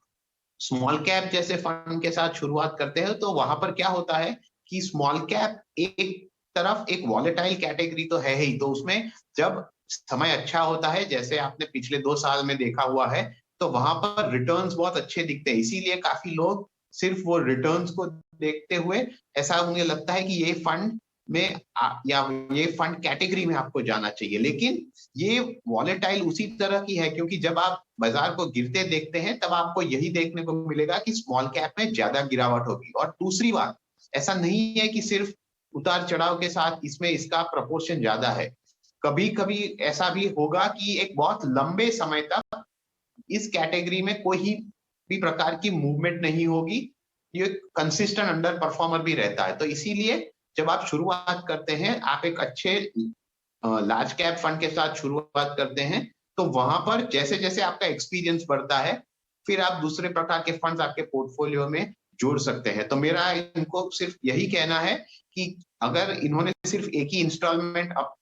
B: स्मॉल कैप जैसे फंड के साथ शुरुआत करते हैं तो वहां पर क्या होता है कि स्मॉल कैप एक तरफ एक वॉलेटाइल कैटेगरी तो है ही, तो उसमें जब समय अच्छा होता है, जैसे आपने पिछले 2 साल में देखा हुआ है, तो वहां पर रिटर्न्स बहुत अच्छे दिखते हैं। इसीलिए काफी लोग सिर्फ वो रिटर्न्स को देखते हुए ऐसा उन्हें लगता है कि ये फंड में या ये फंड कैटेगरी में आपको जाना चाहिए। लेकिन ये वॉलेटाइल उसी तरह की है क्योंकि जब आप बाजार को गिरते देखते हैं तब आपको यही देखने को मिलेगा कि स्मॉल कैप में ज्यादा गिरावट होगी। और दूसरी बात, ऐसा नहीं है कि सिर्फ उतार चढ़ाव के साथ इसमें इसका प्रपोर्शन ज्यादा है। कभी कभी ऐसा भी होगा कि एक बहुत लंबे समय तक इस कैटेगरी में कोई भी प्रकार की मूवमेंट नहीं होगी, ये कंसिस्टेंट अंडर परफॉर्मर भी रहता है। तो इसीलिए जब आप शुरुआत करते हैं, आप एक अच्छे लार्ज कैप फंड के साथ शुरुआत करते हैं, तो वहां पर जैसे जैसे आपका एक्सपीरियंस बढ़ता है, फिर आप दूसरे प्रकार के फंड्स आपके पोर्टफोलियो में जोड़ सकते हैं। तो मेरा इनको सिर्फ यही कहना है कि अगर इन्होंने सिर्फ एक ही इंस्टॉलमेंट अब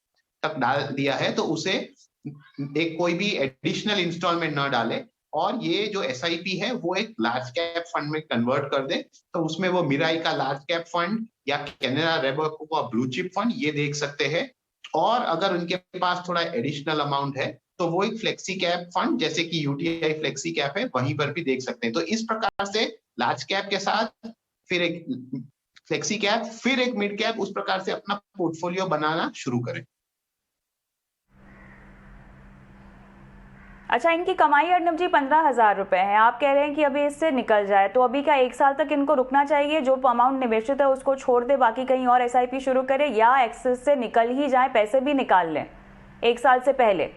B: तक डाल दिया है तो उसे एक कोई भी एडिशनल इंस्टॉलमेंट ना डाले, और ये जो एसआईपी है वो एक लार्ज कैप फंड में कन्वर्ट कर दे। तो उसमें वो मिराई का लार्ज कैप फंड या कैनरा रेबको का ब्लू चिप फंड ये देख सकते हैं। और अगर उनके पास थोड़ा एडिशनल अमाउंट है तो वो एक फ्लेक्सी कैप फंड जैसे कि यूटीआई फ्लेक्सी कैप है वहीं पर भी देख सकते हैं। तो इस प्रकार से लार्ज कैप के साथ फिर एक फ्लेक्सी कैप, फिर एक मिड कैप, उस प्रकार से अपना पोर्टफोलियो बनाना शुरू करें।
A: अच्छा, इनकी कमाई अर्नब जी 15,000 रुपए है, आप कह रहे हैं कि अभी इससे निकल जाए, तो अभी क्या 1 साल तक इनको रुकना चाहिए, जो अमाउंट निवेशित है उसको छोड़ दे, बाकी कहीं और एसआईपी शुरू करे, या एक्सेस से निकल ही जाए, पैसे भी निकाल लें 1 साल से पहले?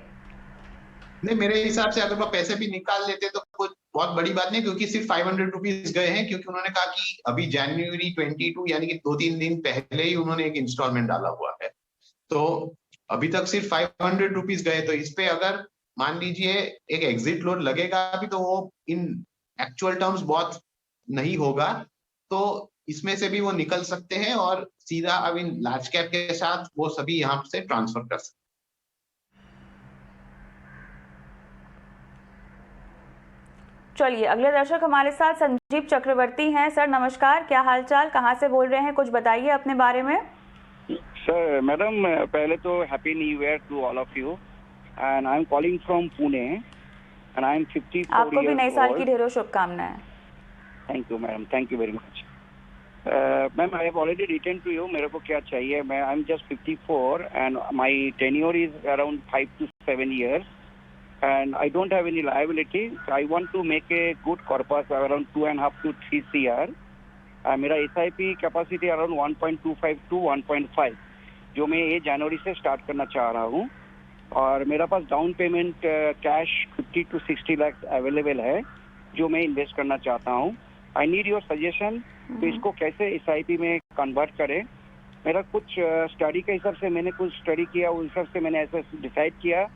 B: नहीं, मेरे हिसाब से अगर वो पैसे भी निकाल लेते तो कुछ बहुत बड़ी बात नहीं, क्योंकि सिर्फ 500 रुपीज गए हैं, क्योंकि उन्होंने कहा कि अभी जनवरी 22 यानी कि 2-3 दिन पहले ही उन्होंने एक इंस्टॉलमेंट डाला हुआ है, तो अभी तक सिर्फ 500 रुपीज गए। तो इस पे अगर मान लीजिए एक एग्जिट लोड लगेगा भी तो वो इन एक्चुअल टर्म्स बहुत नहीं होगा, तो इसमें से भी वो निकल सकते हैं और सीधा अब इन लार्ज कैप के साथ वो सभी यहाँ से ट्रांसफर कर सकते हैं।
A: चलिए, अगले दर्शक हमारे साथ संजीव चक्रवर्ती हैं। सर नमस्कार, क्या हालचाल, कहाँ से बोल रहे हैं, कुछ बताइए अपने बारे में।
F: सर मैडम, पहले तो happy new year to all of you, and I am calling from Pune, and I am 54
A: आपको भी नए साल की ढेरों शुभकामनाएं।
F: Thank you madam, thank you very much. Ma'am, I have already written to you, मेरे को क्या चाहिए, मैं I am just 54 and my tenure is around 5 to 7 years and I don't have any liability. So I want to make a good corpus around 2.5 to 3 CR. मेरा SIP capacity around 1.25 to 1.5 जो मैं ये जनवरी से start करना चाह रहा हूँ, और मेरा पास down payment cash 50 to 60 lakh available है जो मैं इन्वेस्ट करना चाहता हूँ। आई नीड योर सजेशन, तो इसको कैसे SIP में कन्वर्ट करें। मेरा कुछ स्टडी के हिसाब से मैंने कुछ स्टडी किया, उस हिसाब से मैंने ऐसा डिसाइड किया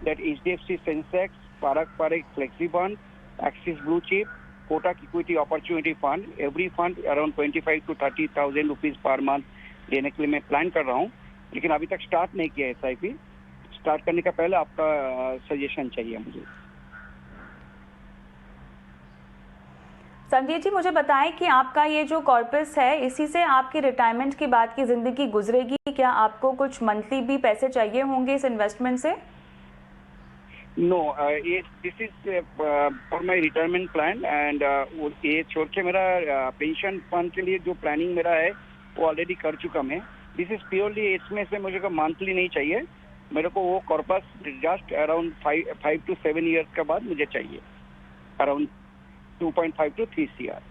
F: that HDFC Sensex, Parak Flexi Fund, Axis Blue Chip, Kotak Equity Opportunity Fund, every fund around 25 to 30,000 rupees per month लेने के लिए मैं प्लान कर रहा हूँ, लेकिन अभी तक स्टार्ट नहीं किया SIP। स्टार्ट करने का पहले आपका सजेशन चाहिए मुझे।
A: संजीव जी, मुझे बताएं कि आपका ये जो कॉर्पस है, इसी से आपकी रिटायरमेंट के बाद की जिंदगी गुजरेगी क्या? आपको कुछ मंथली भी पैसे चाहिए होंगे इस इन्वेस्टमेंट से?
F: No, this is for my retirement plan, and ये छोड़ के मेरा पेंशन फंड के लिए जो प्लानिंग मेरा है वो ऑलरेडी कर चुका मैं। दिस इज प्योरली, इसमें से मुझे को मंथली नहीं चाहिए, मेरे को वो corpus just around 5 to 7 years के बाद मुझे चाहिए, अराउंड 2.5 to 3 CR।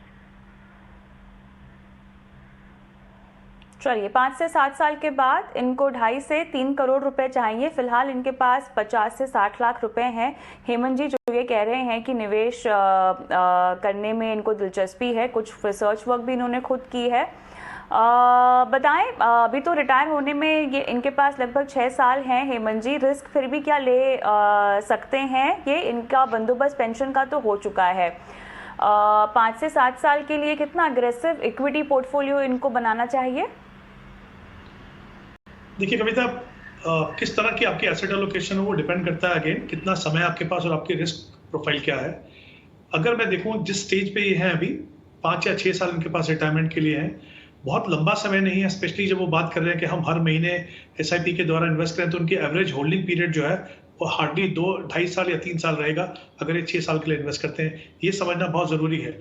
A: चलिए, 5 से 7 साल के बाद इनको 2.5 से 3 करोड़ रुपए चाहिए। फिलहाल इनके पास 50 से 60 लाख रुपए हैं। हेमंत जी जो ये कह रहे हैं कि निवेश करने में इनको दिलचस्पी है, कुछ रिसर्च वर्क भी इन्होंने खुद की है। बताएं, अभी तो रिटायर होने में ये इनके पास लगभग 6 साल हैं। हेमंत जी, रिस्क फिर भी क्या ले सकते हैं? ये इनका बंदोबस्त पेंशन का तो हो चुका है। 5 से 7 साल के लिए कितना अग्रेसिव इक्विटी पोर्टफोलियो इनको बनाना चाहिए?
C: देखिए कविता, किस तरह की आपकी एसेट एलोकेशन है वो डिपेंड करता है अगेन कितना समय आपके पास और आपकी रिस्क प्रोफाइल क्या है। अगर मैं देखूं जिस स्टेज पे ये हैं अभी, 5 या 6 साल इनके पास रिटायरमेंट के लिए हैं, बहुत लंबा समय नहीं है। स्पेशली जब वो बात कर रहे हैं कि हम हर महीने SIP के द्वारा इन्वेस्ट करें, तो उनकी एवरेज होल्डिंग पीरियड जो है वो हार्डली 2-2.5 साल या 3 साल रहेगा अगर ये 6 साल के लिए इन्वेस्ट करते हैं। ये समझना बहुत जरूरी है।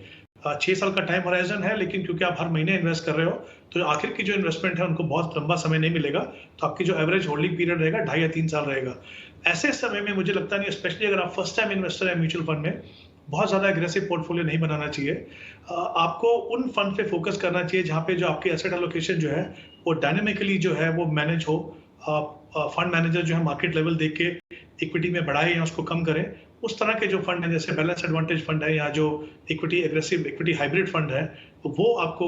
C: 6 साल का टाइम होराइजन है, लेकिन क्योंकि आप हर महीने इन्वेस्ट कर रहे हो तो आखिर की जो इन्वेस्टमेंट है उनको बहुत लंबा समय नहीं मिलेगा, तो आपकी जो एवरेज होल्डिंग पीरियड रहेगा 2.5 या 3 साल रहेगा। ऐसे समय में मुझे लगता नहीं, स्पेशली अगर आप फर्स्ट टाइम इन्वेस्टर है म्यूचुअल फंड में, बहुत ज्यादा एग्रेसिव पोर्टफोलियो नहीं बनाना चाहिए। आपको उन फंड पे फोकस करना चाहिए जहाँ पे जो आपकी एसेट एलोकेशन जो है वो डायनेमिकली जो है वो मैनेज हो। फंड मैनेजर जो है मार्केट लेवल देख के इक्विटी में बढ़ाए या उसको कम करें। उस तरह के जो फंड है, जैसे बैलेंस एडवांटेज फंड है या जो equity aggressive equity hybrid fund है, वो आपको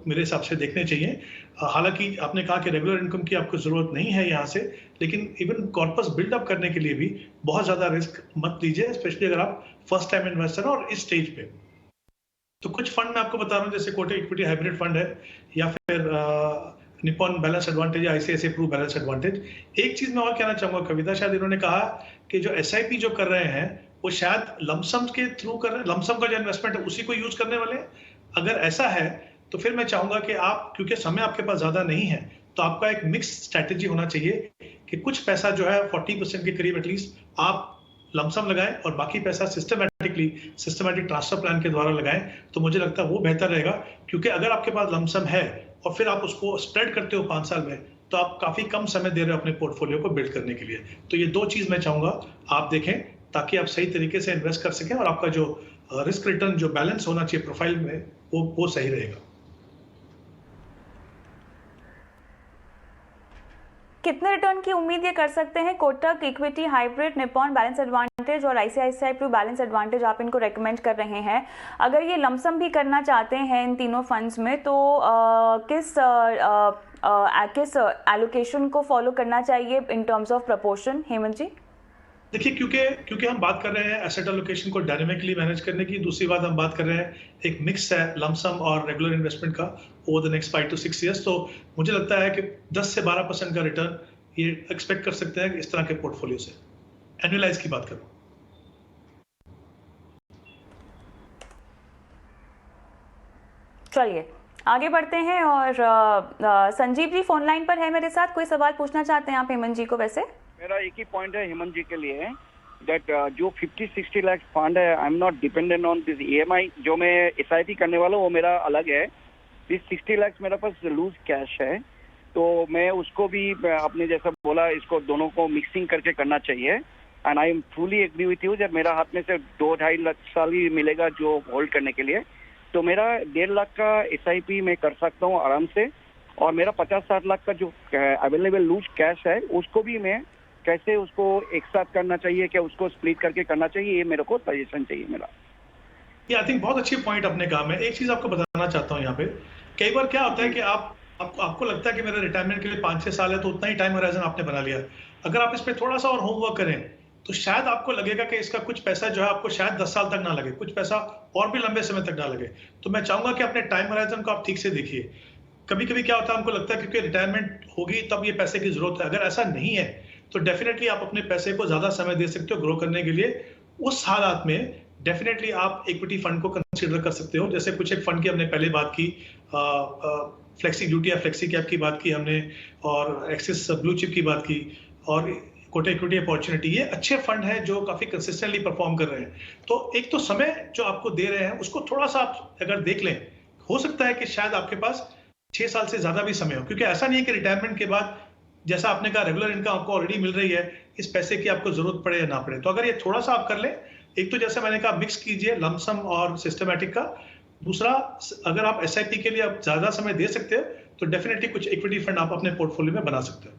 C: मेरे हिसाब से देखने चाहिए। हालांकि आपने कहा कि रेगुलर इनकम की आपको जरूरत नहीं है यहाँ से, लेकिन इवन कॉर्पस बिल्डअप करने के लिए भी बहुत ज्यादा रिस्क मत लीजिए, स्पेशली अगर आप फर्स्ट टाइम इन्वेस्टर और इस स्टेज पे। तो कुछ फंड मैं आपको बता रहा हूँ, जैसे कोटक इक्विटी हाइब्रिड फंड है या फिर निपॉन बैलेंस एडवांटेज या ICICI प्रू बैलेंस एडवांटेज। एक चीज मैं और कहना चाहूंगा कविता, शायद इन्होंने कहा कि जो SIP जो कर रहे हैं वो शायद लमसम के थ्रू कर रहे हैं, लमसम का जो इन्वेस्टमेंट है उसी को यूज करने वाले हैं। अगर ऐसा है तो फिर मैं चाहूंगा कि आप, क्योंकि समय आपके पास ज्यादा नहीं है, तो आपका एक मिक्स स्ट्रैटेजी होना चाहिए कि कुछ पैसा जो है 40% के करीब एटलीस्ट आप लमसम लगाएं और बाकी पैसा सिस्टमैटिक ट्रांसफर प्लान के द्वारा लगाएं। तो मुझे लगता है वो बेहतर रहेगा, क्योंकि अगर आपके पास लमसम है और फिर आप उसको स्प्रेड करते हो 5 साल में, तो आप काफी कम समय दे रहे हो अपने पोर्टफोलियो को बिल्ड करने के लिए। तो ये 2 चीज मैं चाहूंगा आप देखें, ताकि आप सही तरीके से इन्वेस्ट कर सकें और आपका जो रिस्क रिटर्न जो बैलेंस होना चाहिए प्रोफाइल में वो सही रहेगा।
A: कितने रिटर्न की उम्मीद ये कर सकते हैं? Kotak equity hybrid, Nippon balance advantage और ICICI प्रू बैलेंस एडवांटेज आप इनको रेकमेंड कर रहे हैं। अगर ये लमसम भी करना चाहते हैं इन तीनों फंड्स में, तो किस एलोकेशन को फॉलो करना चाहिए in terms of proportion? Hemant ji,
C: देखिए क्योंकि हम बात कर रहे हैं एसेट एलोकेशन को डायनेमिकली मैनेज करने की, दूसरी बात हम बात कर रहे हैं एक मिक्स है लमसम और रेगुलर इन्वेस्टमेंट का over the next 5 to 6 years, तो मुझे लगता है कि 10 से 12% का रिटर्न ये एक्सपेक्ट कर सकते हैं इस तरह के पोर्टफोलियो से। एनुअलाइज की बात करूं,
A: चलिए आगे बढ़ते हैं और संजीव जी फोन लाइन पर है मेरे साथ। कोई सवाल पूछना चाहते हैं आप हेमंत जी को? वैसे
F: मेरा एक ही पॉइंट है हेमंत जी के लिए, दैट जो 50-60 लाख फंड है, I am not dependent on this EMI। जो मैं SIP करने वाला हूँ वो मेरा अलग है। दिस 60 लाख मेरे पास लूज कैश है, तो मैं उसको भी अपने जैसा बोला, इसको दोनों को मिक्सिंग करके करना चाहिए। And I am fully agree with you, जब मेरा हाथ में से 2-2.5 लाख साल ही मिलेगा जो होल्ड करने के लिए, तो मेरा 1.5 लाख का SIP मैं कर सकता हूँ आराम से। और मेरा 50-60 लाख का जो अवेलेबल लूज कैश है उसको भी मैं कैसे उसको एक साथ करना चाहिए, क्या उसको स्प्लिट करके करना चाहिए, ये मेरे को सजेशन चाहिए मेरा।
C: ये आई थिंक बहुत अच्छी पॉइंट आपने कहा। मैं एक चीज आपको बताना चाहता हूँ यहाँ पे, कई बार क्या होता है कि आपको लगता है कि मेरा रिटायरमेंट के लिए 5-6 साल है, तो उतना ही टाइम होराइजन आपने बना लिया। अगर आप इस पे थोड़ा सा और होमवर्क करें तो शायद आपको लगेगा कि इसका कुछ पैसा जो है आपको शायद 10 साल तक ना लगे, कुछ पैसा और भी लंबे समय तक ना लगे। तो मैं चाहूंगा कि अपने टाइम होराइजन को आप ठीक से देखिए। कभी कभी क्या होता है, हमको लगता है क्योंकि रिटायरमेंट होगी तब ये पैसे की जरूरत है। अगर ऐसा नहीं है तो डेफिनेटली आप अपने पैसे को ज्यादा समय दे सकते हो ग्रो करने के लिए। उस हालात में डेफिनेटली आप इक्विटी फंड को कंसीडर कर सकते हो। जैसे कुछ एक फंड की हमने पहले बात की, फ्लेक्सी ड्यूटी या फ्लेक्सी कैप की बात की हमने, और एक्सिस ब्लू चिप की बात की, और कोटक इक्विटी अपॉर्चुनिटी। ये अच्छे फंड हैं जो काफी कंसिस्टेंटली परफॉर्म कर रहे हैं। तो एक तो समय जो आपको दे रहे हैं उसको थोड़ा सा आप अगर देख लें, हो सकता है कि शायद आपके पास 6 साल से ज्यादा भी समय हो, क्योंकि ऐसा नहीं है कि रिटायरमेंट के बाद जैसा आपने कहा रेगुलर इनकम आपको ऑलरेडी मिल रही है, इस पैसे की आपको जरूरत पड़े या ना पड़े। तो अगर ये थोड़ा सा आप कर लें, एक तो जैसे मैंने कहा मिक्स कीजिए लमसम और सिस्टमैटिक का। दूसरा, अगर आप SIP के लिए आप ज्यादा समय दे सकते हो तो डेफिनेटली कुछ इक्विटी फंड आप अपने पोर्टफोलियो में बना सकते हो।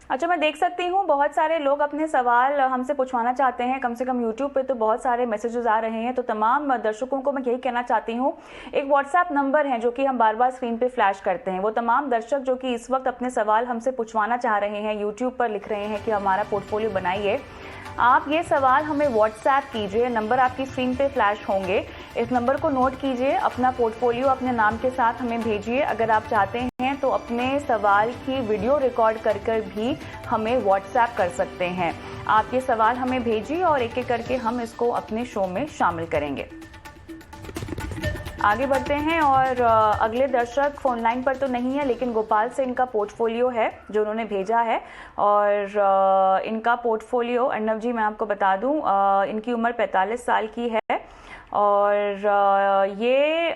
A: अच्छा, मैं देख सकती हूँ बहुत सारे लोग अपने सवाल हमसे पूछवाना चाहते हैं, कम से कम यूट्यूब पे तो बहुत सारे मैसेजेस आ रहे हैं। तो तमाम दर्शकों को मैं यही कहना चाहती हूँ, एक व्हाट्सएप नंबर है जो कि हम बार बार स्क्रीन पे फ्लैश करते हैं। वो तमाम दर्शक जो कि इस वक्त अपने सवाल हमसे पूछवाना चाह रहे हैं, यूट्यूब पर लिख रहे हैं कि हमारा पोर्टफोलियो बनाइए, आप ये सवाल हमें व्हाट्सएप कीजिए। नंबर आपकी स्क्रीन पे फ्लैश होंगे, इस नंबर को नोट कीजिए, अपना पोर्टफोलियो अपने नाम के साथ हमें भेजिए। अगर आप चाहते हैं तो अपने सवाल की वीडियो रिकॉर्ड कर भी हमें व्हाट्सएप कर सकते हैं। आप ये सवाल हमें भेजिए और एक एक करके हम इसको अपने शो में शामिल करेंगे। आगे बढ़ते हैं और अगले दर्शक फोन लाइन पर तो नहीं है, लेकिन गोपाल से इनका पोर्टफोलियो है जो उन्होंने भेजा है। और इनका पोर्टफोलियो, अर्नब जी मैं आपको बता दूं, इनकी उम्र 45 साल की है और ये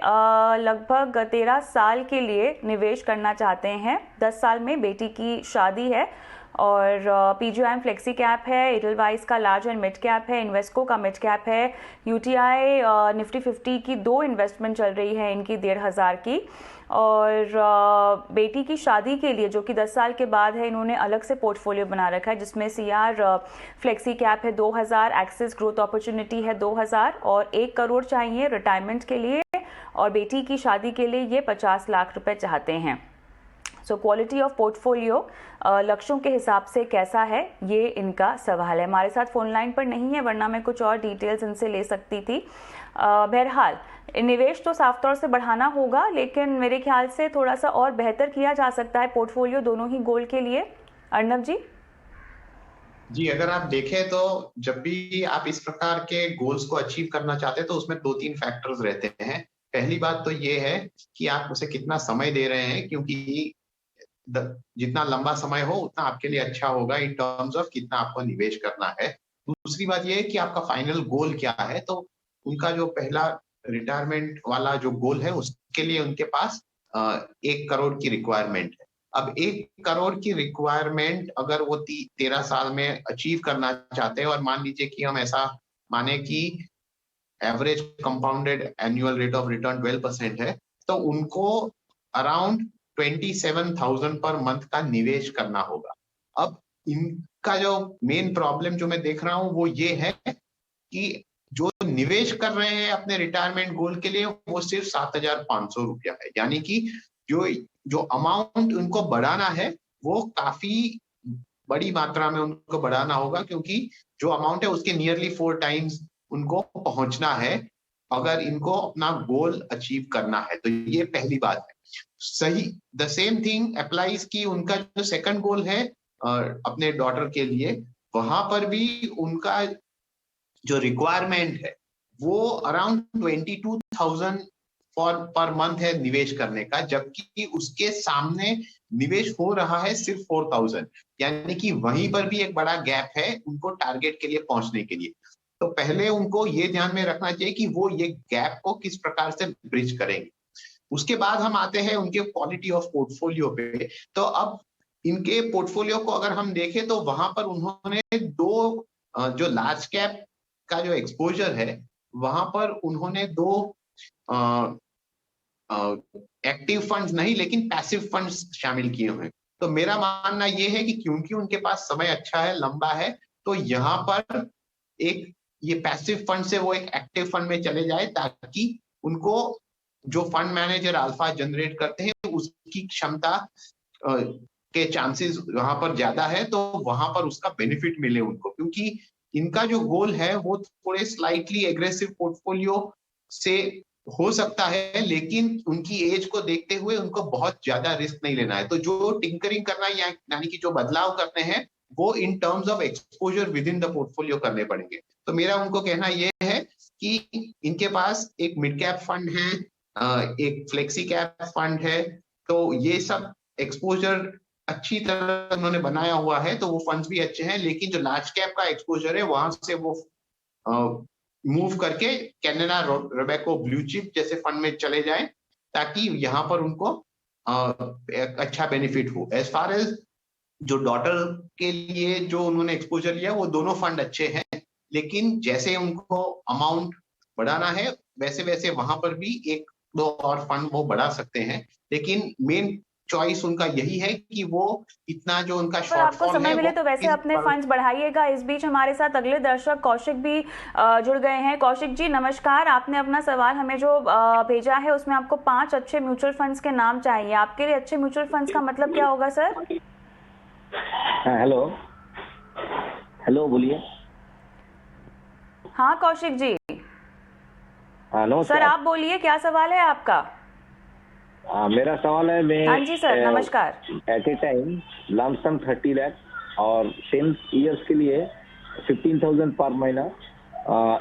A: लगभग 13 साल के लिए निवेश करना चाहते हैं। 10 साल में बेटी की शादी है और पीजीआईएम फ्लेक्सी कैप है, एडलवाइस का लार्ज एंड मिड कैप है, इन्वेस्को का मिड कैप है, यूटीआई निफ्टी 50 की 2 इन्वेस्टमेंट चल रही है इनकी 1,500 की। और बेटी की शादी के लिए जो कि 10 साल के बाद है, इन्होंने अलग से पोर्टफोलियो बना रखा है जिसमें सीआर फ्लेक्सी कैप है 2000, एक्सिस ग्रोथ अपॉर्चुनिटी है 2000 और 1 करोड़ चाहिए रिटायरमेंट के लिए, और बेटी की शादी के लिए ये 50 लाख रुपए चाहते हैं। सो क्वालिटी ऑफ पोर्टफोलियो लक्ष्यों के हिसाब से कैसा है, ये इनका सवाल है। हमारे साथ फोन लाइन पर नहीं है, वरना मैं कुछ और डिटेल्स इनसे ले सकती थी। बहरहाल निवेश तो साफ तौर से बढ़ाना होगा, लेकिन मेरे ख्याल से थोड़ा सा और बेहतर किया जा सकता है पोर्टफोलियो दोनों ही गोल के लिए। अर्नब जी
B: जी, अगर आप देखें तो जब भी आप इस प्रकार के गोल्स को अचीव करना चाहते हैं तो उसमें 2-3 फैक्टर्स रहते हैं। पहली बात तो ये है कि आप उसे कितना समय दे रहे हैं, क्योंकि जितना लंबा समय हो उतना आपके लिए अच्छा होगा इन टर्म्स ऑफ कितना आपको निवेश करना है। दूसरी बात ये है कि आपका फाइनल गोल क्या है। तो उनका जो पहला रिटायरमेंट वाला जो गोल है उसके लिए उनके पास 1 करोड़ की रिक्वायरमेंट है। अब 1 करोड़ की रिक्वायरमेंट अगर वो 13 साल में अचीव करना चाहते हैं, और मान लीजिए कि हम ऐसा माने कि average compounded annual rate of return 12% है, तो उनको अराउंड 27,000 पर मंथ का निवेश करना होगा। अब इनका जो मेन प्रॉब्लम जो मैं देख रहा हूं वो ये है कि जो निवेश कर रहे हैं अपने रिटायरमेंट गोल के लिए वो सिर्फ 7,500 रुपया है। यानी कि जो अमाउंट उनको बढ़ाना है वो काफी बड़ी मात्रा में उनको बढ़ाना होगा, क्योंकि जो अमाउंट है उसके नियरली 4 टाइम्स उनको पहुंचना है अगर इनको अपना गोल अचीव करना है। तो ये पहली बात है। सही द सेम थिंग अप्लाइज की उनका जो सेकंड गोल है अपने डॉटर के लिए, वहां पर भी उनका जो रिक्वायरमेंट है वो अराउंड 22,000 पर मंथ है निवेश करने का, जबकि उसके सामने निवेश हो रहा है सिर्फ 4,000। यानी कि वहीं पर भी एक बड़ा गैप है उनको टारगेट के लिए पहुंचने के लिए। तो पहले उनको ये ध्यान में रखना चाहिए कि वो ये गैप को किस प्रकार से ब्रिज करेंगे। उसके बाद हम आते हैं उनके क्वालिटी ऑफ पोर्टफोलियो पे। तो अब इनके पोर्टफोलियो को अगर हम देखें तो वहां पर उन्होंने 2 जो लार्ज कैप का जो एक्सपोजर है वहां पर उन्होंने 2 एक्टिव फंड्स नहीं लेकिन पैसिव फंड्स शामिल किए हुए हैं। तो मेरा मानना ये है कि क्योंकि उनके पास समय अच्छा है, लंबा है, तो यहाँ पर एक ये पैसिव फंड से वो एक एक्टिव फंड में चले जाए, ताकि उनको जो फंड मैनेजर अल्फा जनरेट करते हैं उसकी क्षमता के चांसेस वहां पर ज्यादा है, तो वहां पर उसका बेनिफिट मिले उनको। क्योंकि इनका जो गोल है वो थोड़े स्लाइटली एग्रेसिव पोर्टफोलियो से हो सकता है, लेकिन उनकी एज को देखते हुए उनको बहुत ज्यादा रिस्क नहीं लेना है। तो जो टिंकरिंग करना यानी कि जो बदलाव करते हैं वो इन terms of exposure with in the portfolio करने पड़ेंगे। तो मेरा उनको कहना यह है कि इनके पास एक मिड कैप फंड है, एक फ्लेक्सी कैप फंड है, तो ये सब एक्सपोजर अच्छी तरह उन्होंने बनाया हुआ है, तो वो फंड्स भी अच्छे हैं। लेकिन जो लार्ज कैप का एक्सपोजर है वहां से वो मूव करके कैनेडा रोबेको ब्लू चिप जैसे फंड में चले जाएं, ताकि यहाँ पर उनको अच्छा बेनिफिट हो। एज फार एज जो डॉटर के लिए जो उन्होंने एक्सपोजर लिया वो दोनों फंड अच्छे हैं, लेकिन जैसे उनको अमाउंट बढ़ाना है, वैसे वैसे वहां पर भी एक दो और फंड वो बढ़ा सकते हैं, लेकिन मेन चॉइस उनका यही है कि वो इतना जो उनका
A: पर आपको
B: शॉर्टफॉल
A: समय
B: है
A: मिले
B: वो
A: तो वैसे
B: इस
A: अपने
B: पर-
A: फंड्स बढ़ाइएगा। इस बीच हमारे साथ अगले दर्शक कौशिक भी जुड़ गए हैं। कौशिक जी नमस्कार, आपने अपना सवाल हमें जो भेजा है उसमें आपको 5 अच्छे म्यूचुअल फंड्स के नाम चाहिए। आपके लिए अच्छे म्यूचुअल फंड्स का मतलब क्या होगा सर?
G: हाँ, हेलो हेलो बोलिए।
A: हाँ कौशिक जी,
G: हाँ नमस्कार
A: सर आप बोलिए, क्या सवाल है आपका?
G: मेरा सवाल है, मैं
A: हाँ जी सर नमस्कार।
G: At a time lump sum 30 lakh और 10 इयर्स के लिए 15,000 पर महीना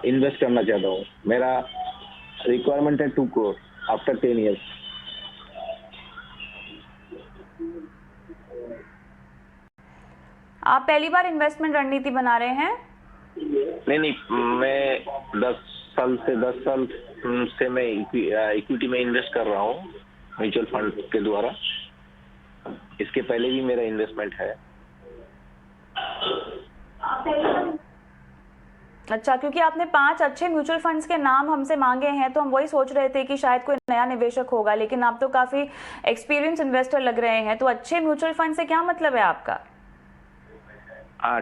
G: इन्वेस्ट करना चाहता हूँ। मेरा रिक्वायरमेंट है 2 करोड़ आफ्टर 10 इयर्स।
A: आप पहली बार इन्वेस्टमेंट रणनीति बना रहे हैं?
G: नहीं, मैं 10 साल से मैं इक्विटी में इन्वेस्ट कर रहा हूँ म्यूचुअल फंड के द्वारा। इसके पहले भी मेरा इन्वेस्टमेंट है।
A: अच्छा, क्योंकि आपने 5 अच्छे म्यूचुअल फंड्स के नाम हमसे मांगे हैं तो हम वही सोच रहे थे कि शायद कोई नया निवेशक होगा, लेकिन आप तो काफी एक्सपीरियंस इन्वेस्टर लग रहे हैं। तो अच्छे म्यूचुअल फंड से क्या मतलब है आपका?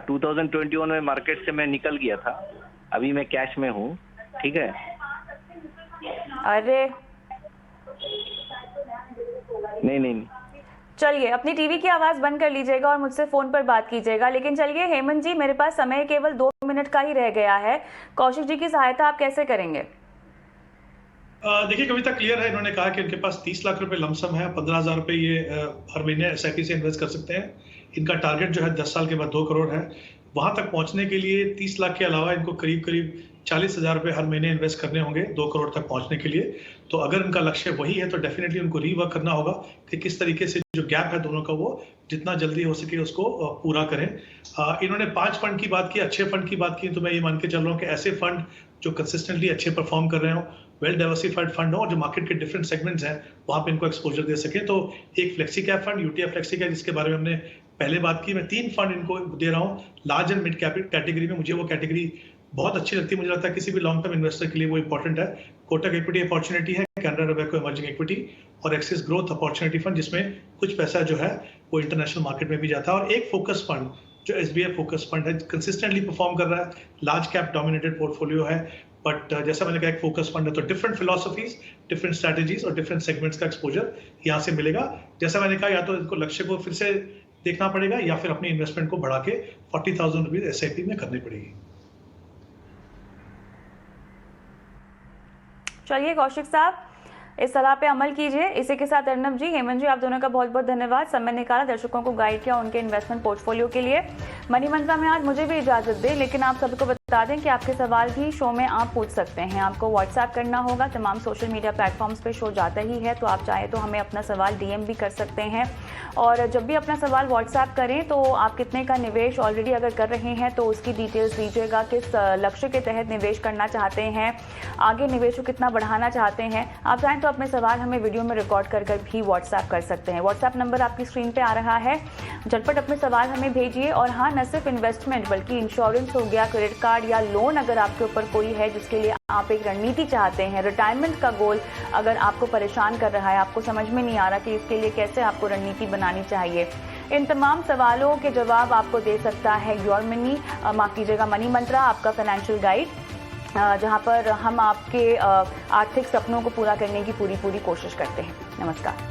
G: 2021 में मार्केट से मैं निकल गया था, अभी मैं कैश में हूँ। ठीक है।
A: अरे
G: नहीं,
A: चलिए, अपनी टीवी की आवाज बंद कर लीजिएगा और मुझसे फोन पर बात कीजिएगा। लेकिन चलिए हेमंत जी, मेरे पास समय केवल 2 मिनट का ही रह गया है। कौशिक जी की सहायता आप कैसे करेंगे?
C: देखिए कविता क्लियर है, इन्होंने कहा कि इनके पास 30 लाख रुपए लमसम है, 15,000 रुपए ये हर महीने SIP से इन्वेस्ट कर सकते हैं। इनका टारगेट जो है 10 साल के बाद 2 करोड़ है। वहां तक पहुंचने के लिए 30 लाख के अलावा इनको करीब 40,000 रुपए हर महीने इन्वेस्ट करने होंगे 2 करोड़ तक पहुंचने के लिए। तो अगर इनका लक्ष्य वही है तो डेफिनेटली उनको रीवर्क करना होगा कि किस तरीके से जो गैप है दोनों का वो जितना जल्दी हो सके उसको पूरा करें। इन्होंने 5 फंड की बात की, अच्छे फंड की बात की, तो मैं ये मान के चल रहा हूँ कि ऐसे फंड जो कंसिस्टेंटली अच्छे परफॉर्म कर रहे हो, वेल डाइवर्सिफाइड फंड हो और जो मार्केट के डिफरेंट सेगमेंट्स हैं वहां पे इनको एक्सपोजर दे सके। तो एक flexi cap fund, UTI flexi cap, जिसके बारे में हमने पहले बात की, मैं 3 फंड इनको दे रहा हूँ लार्ज एंड मिड कैटेगरी में। मुझे वो कैटेगरी बहुत अच्छी लगती है, मुझे लगता है किसी भी लॉन्ग टर्म इन्वेस्टर के लिए वो इंपॉर्टेंट है। कोटक इक्विटी अपॉर्चुनिटी है, कैनरा रोबेको इमर्जिंग इक्विटी और एक्सिस ग्रोथ अपॉर्चुनिटी फंड, जिसमें कुछ पैसा जो है वो इंटरनेशनल मार्केट में भी जाता है। और एक फोकस फंड जो SBI फोकस फंड है, कंसिस्टेंटली परफॉर्म कर रहा है, लार्ज कैप डोमिनेटेड पोर्टफोलियो है, बट जैसा मैंने कहा एक फोकस फंड है, तो डिफरेंट फिलोसफीज, डिफरेंट स्ट्रैटेजीज और डिफरेंट सेगमेंट्स का एक्सपोजर यहाँ से मिलेगा। जैसा मैंने कहा, या तो इनको लक्ष्य को फिर से देखना पड़ेगा या फिर अपनी इन्वेस्टमेंट को बढ़ा के 40,000 रुपीज SIP में करनी पड़ेगी।
A: चलिए कौशिक साहब, इस सलाह पे अमल कीजिए। इसी के साथ अर्नब जी, हेमंत जी, आप दोनों का बहुत बहुत धन्यवाद। समय निकाला, दर्शकों को गाइड किया उनके इन्वेस्टमेंट पोर्टफोलियो के लिए। मनी मंत्रा में आज मुझे भी इजाजत दें, लेकिन आप सबको बता दें कि आपके सवाल भी शो में आप पूछ सकते हैं। आपको व्हाट्सएप करना होगा, तमाम सोशल मीडिया प्लेटफॉर्म्स पे शो जाता ही है, तो आप चाहे तो हमें अपना सवाल DM भी कर सकते हैं। और जब भी अपना सवाल व्हाट्सएप करें तो आप कितने का निवेश ऑलरेडी अगर कर रहे हैं तो उसकी डिटेल्स दीजिएगा, किस लक्ष्य के तहत निवेश करना चाहते हैं, आगे निवेश को कितना बढ़ाना चाहते हैं। आप चाहें तो अपने सवाल हमें वीडियो में रिकॉर्ड कर भी व्हाट्सएप कर सकते हैं। व्हाट्सएप नंबर आपकी स्क्रीन पे आ रहा है, झटपट अपने सवाल हमें भेजिए। और हाँ, न सिर्फ इन्वेस्टमेंट बल्कि इंश्योरेंस हो गया, क्रेडिट कार्ड या लोन अगर आपके ऊपर कोई है जिसके लिए आप एक रणनीति चाहते हैं, रिटायरमेंट का गोल अगर आपको परेशान कर रहा है, आपको समझ में नहीं आ रहा कि इसके लिए कैसे आपको रणनीति बनानी चाहिए, इन तमाम सवालों के जवाब आपको दे सकता है योर मनी, माफ कीजिएगा मनी मंत्रा, आपका फाइनेंशियल गाइड, जहां पर हम आपके आर्थिक सपनों को पूरा करने की पूरी कोशिश करते हैं। नमस्कार।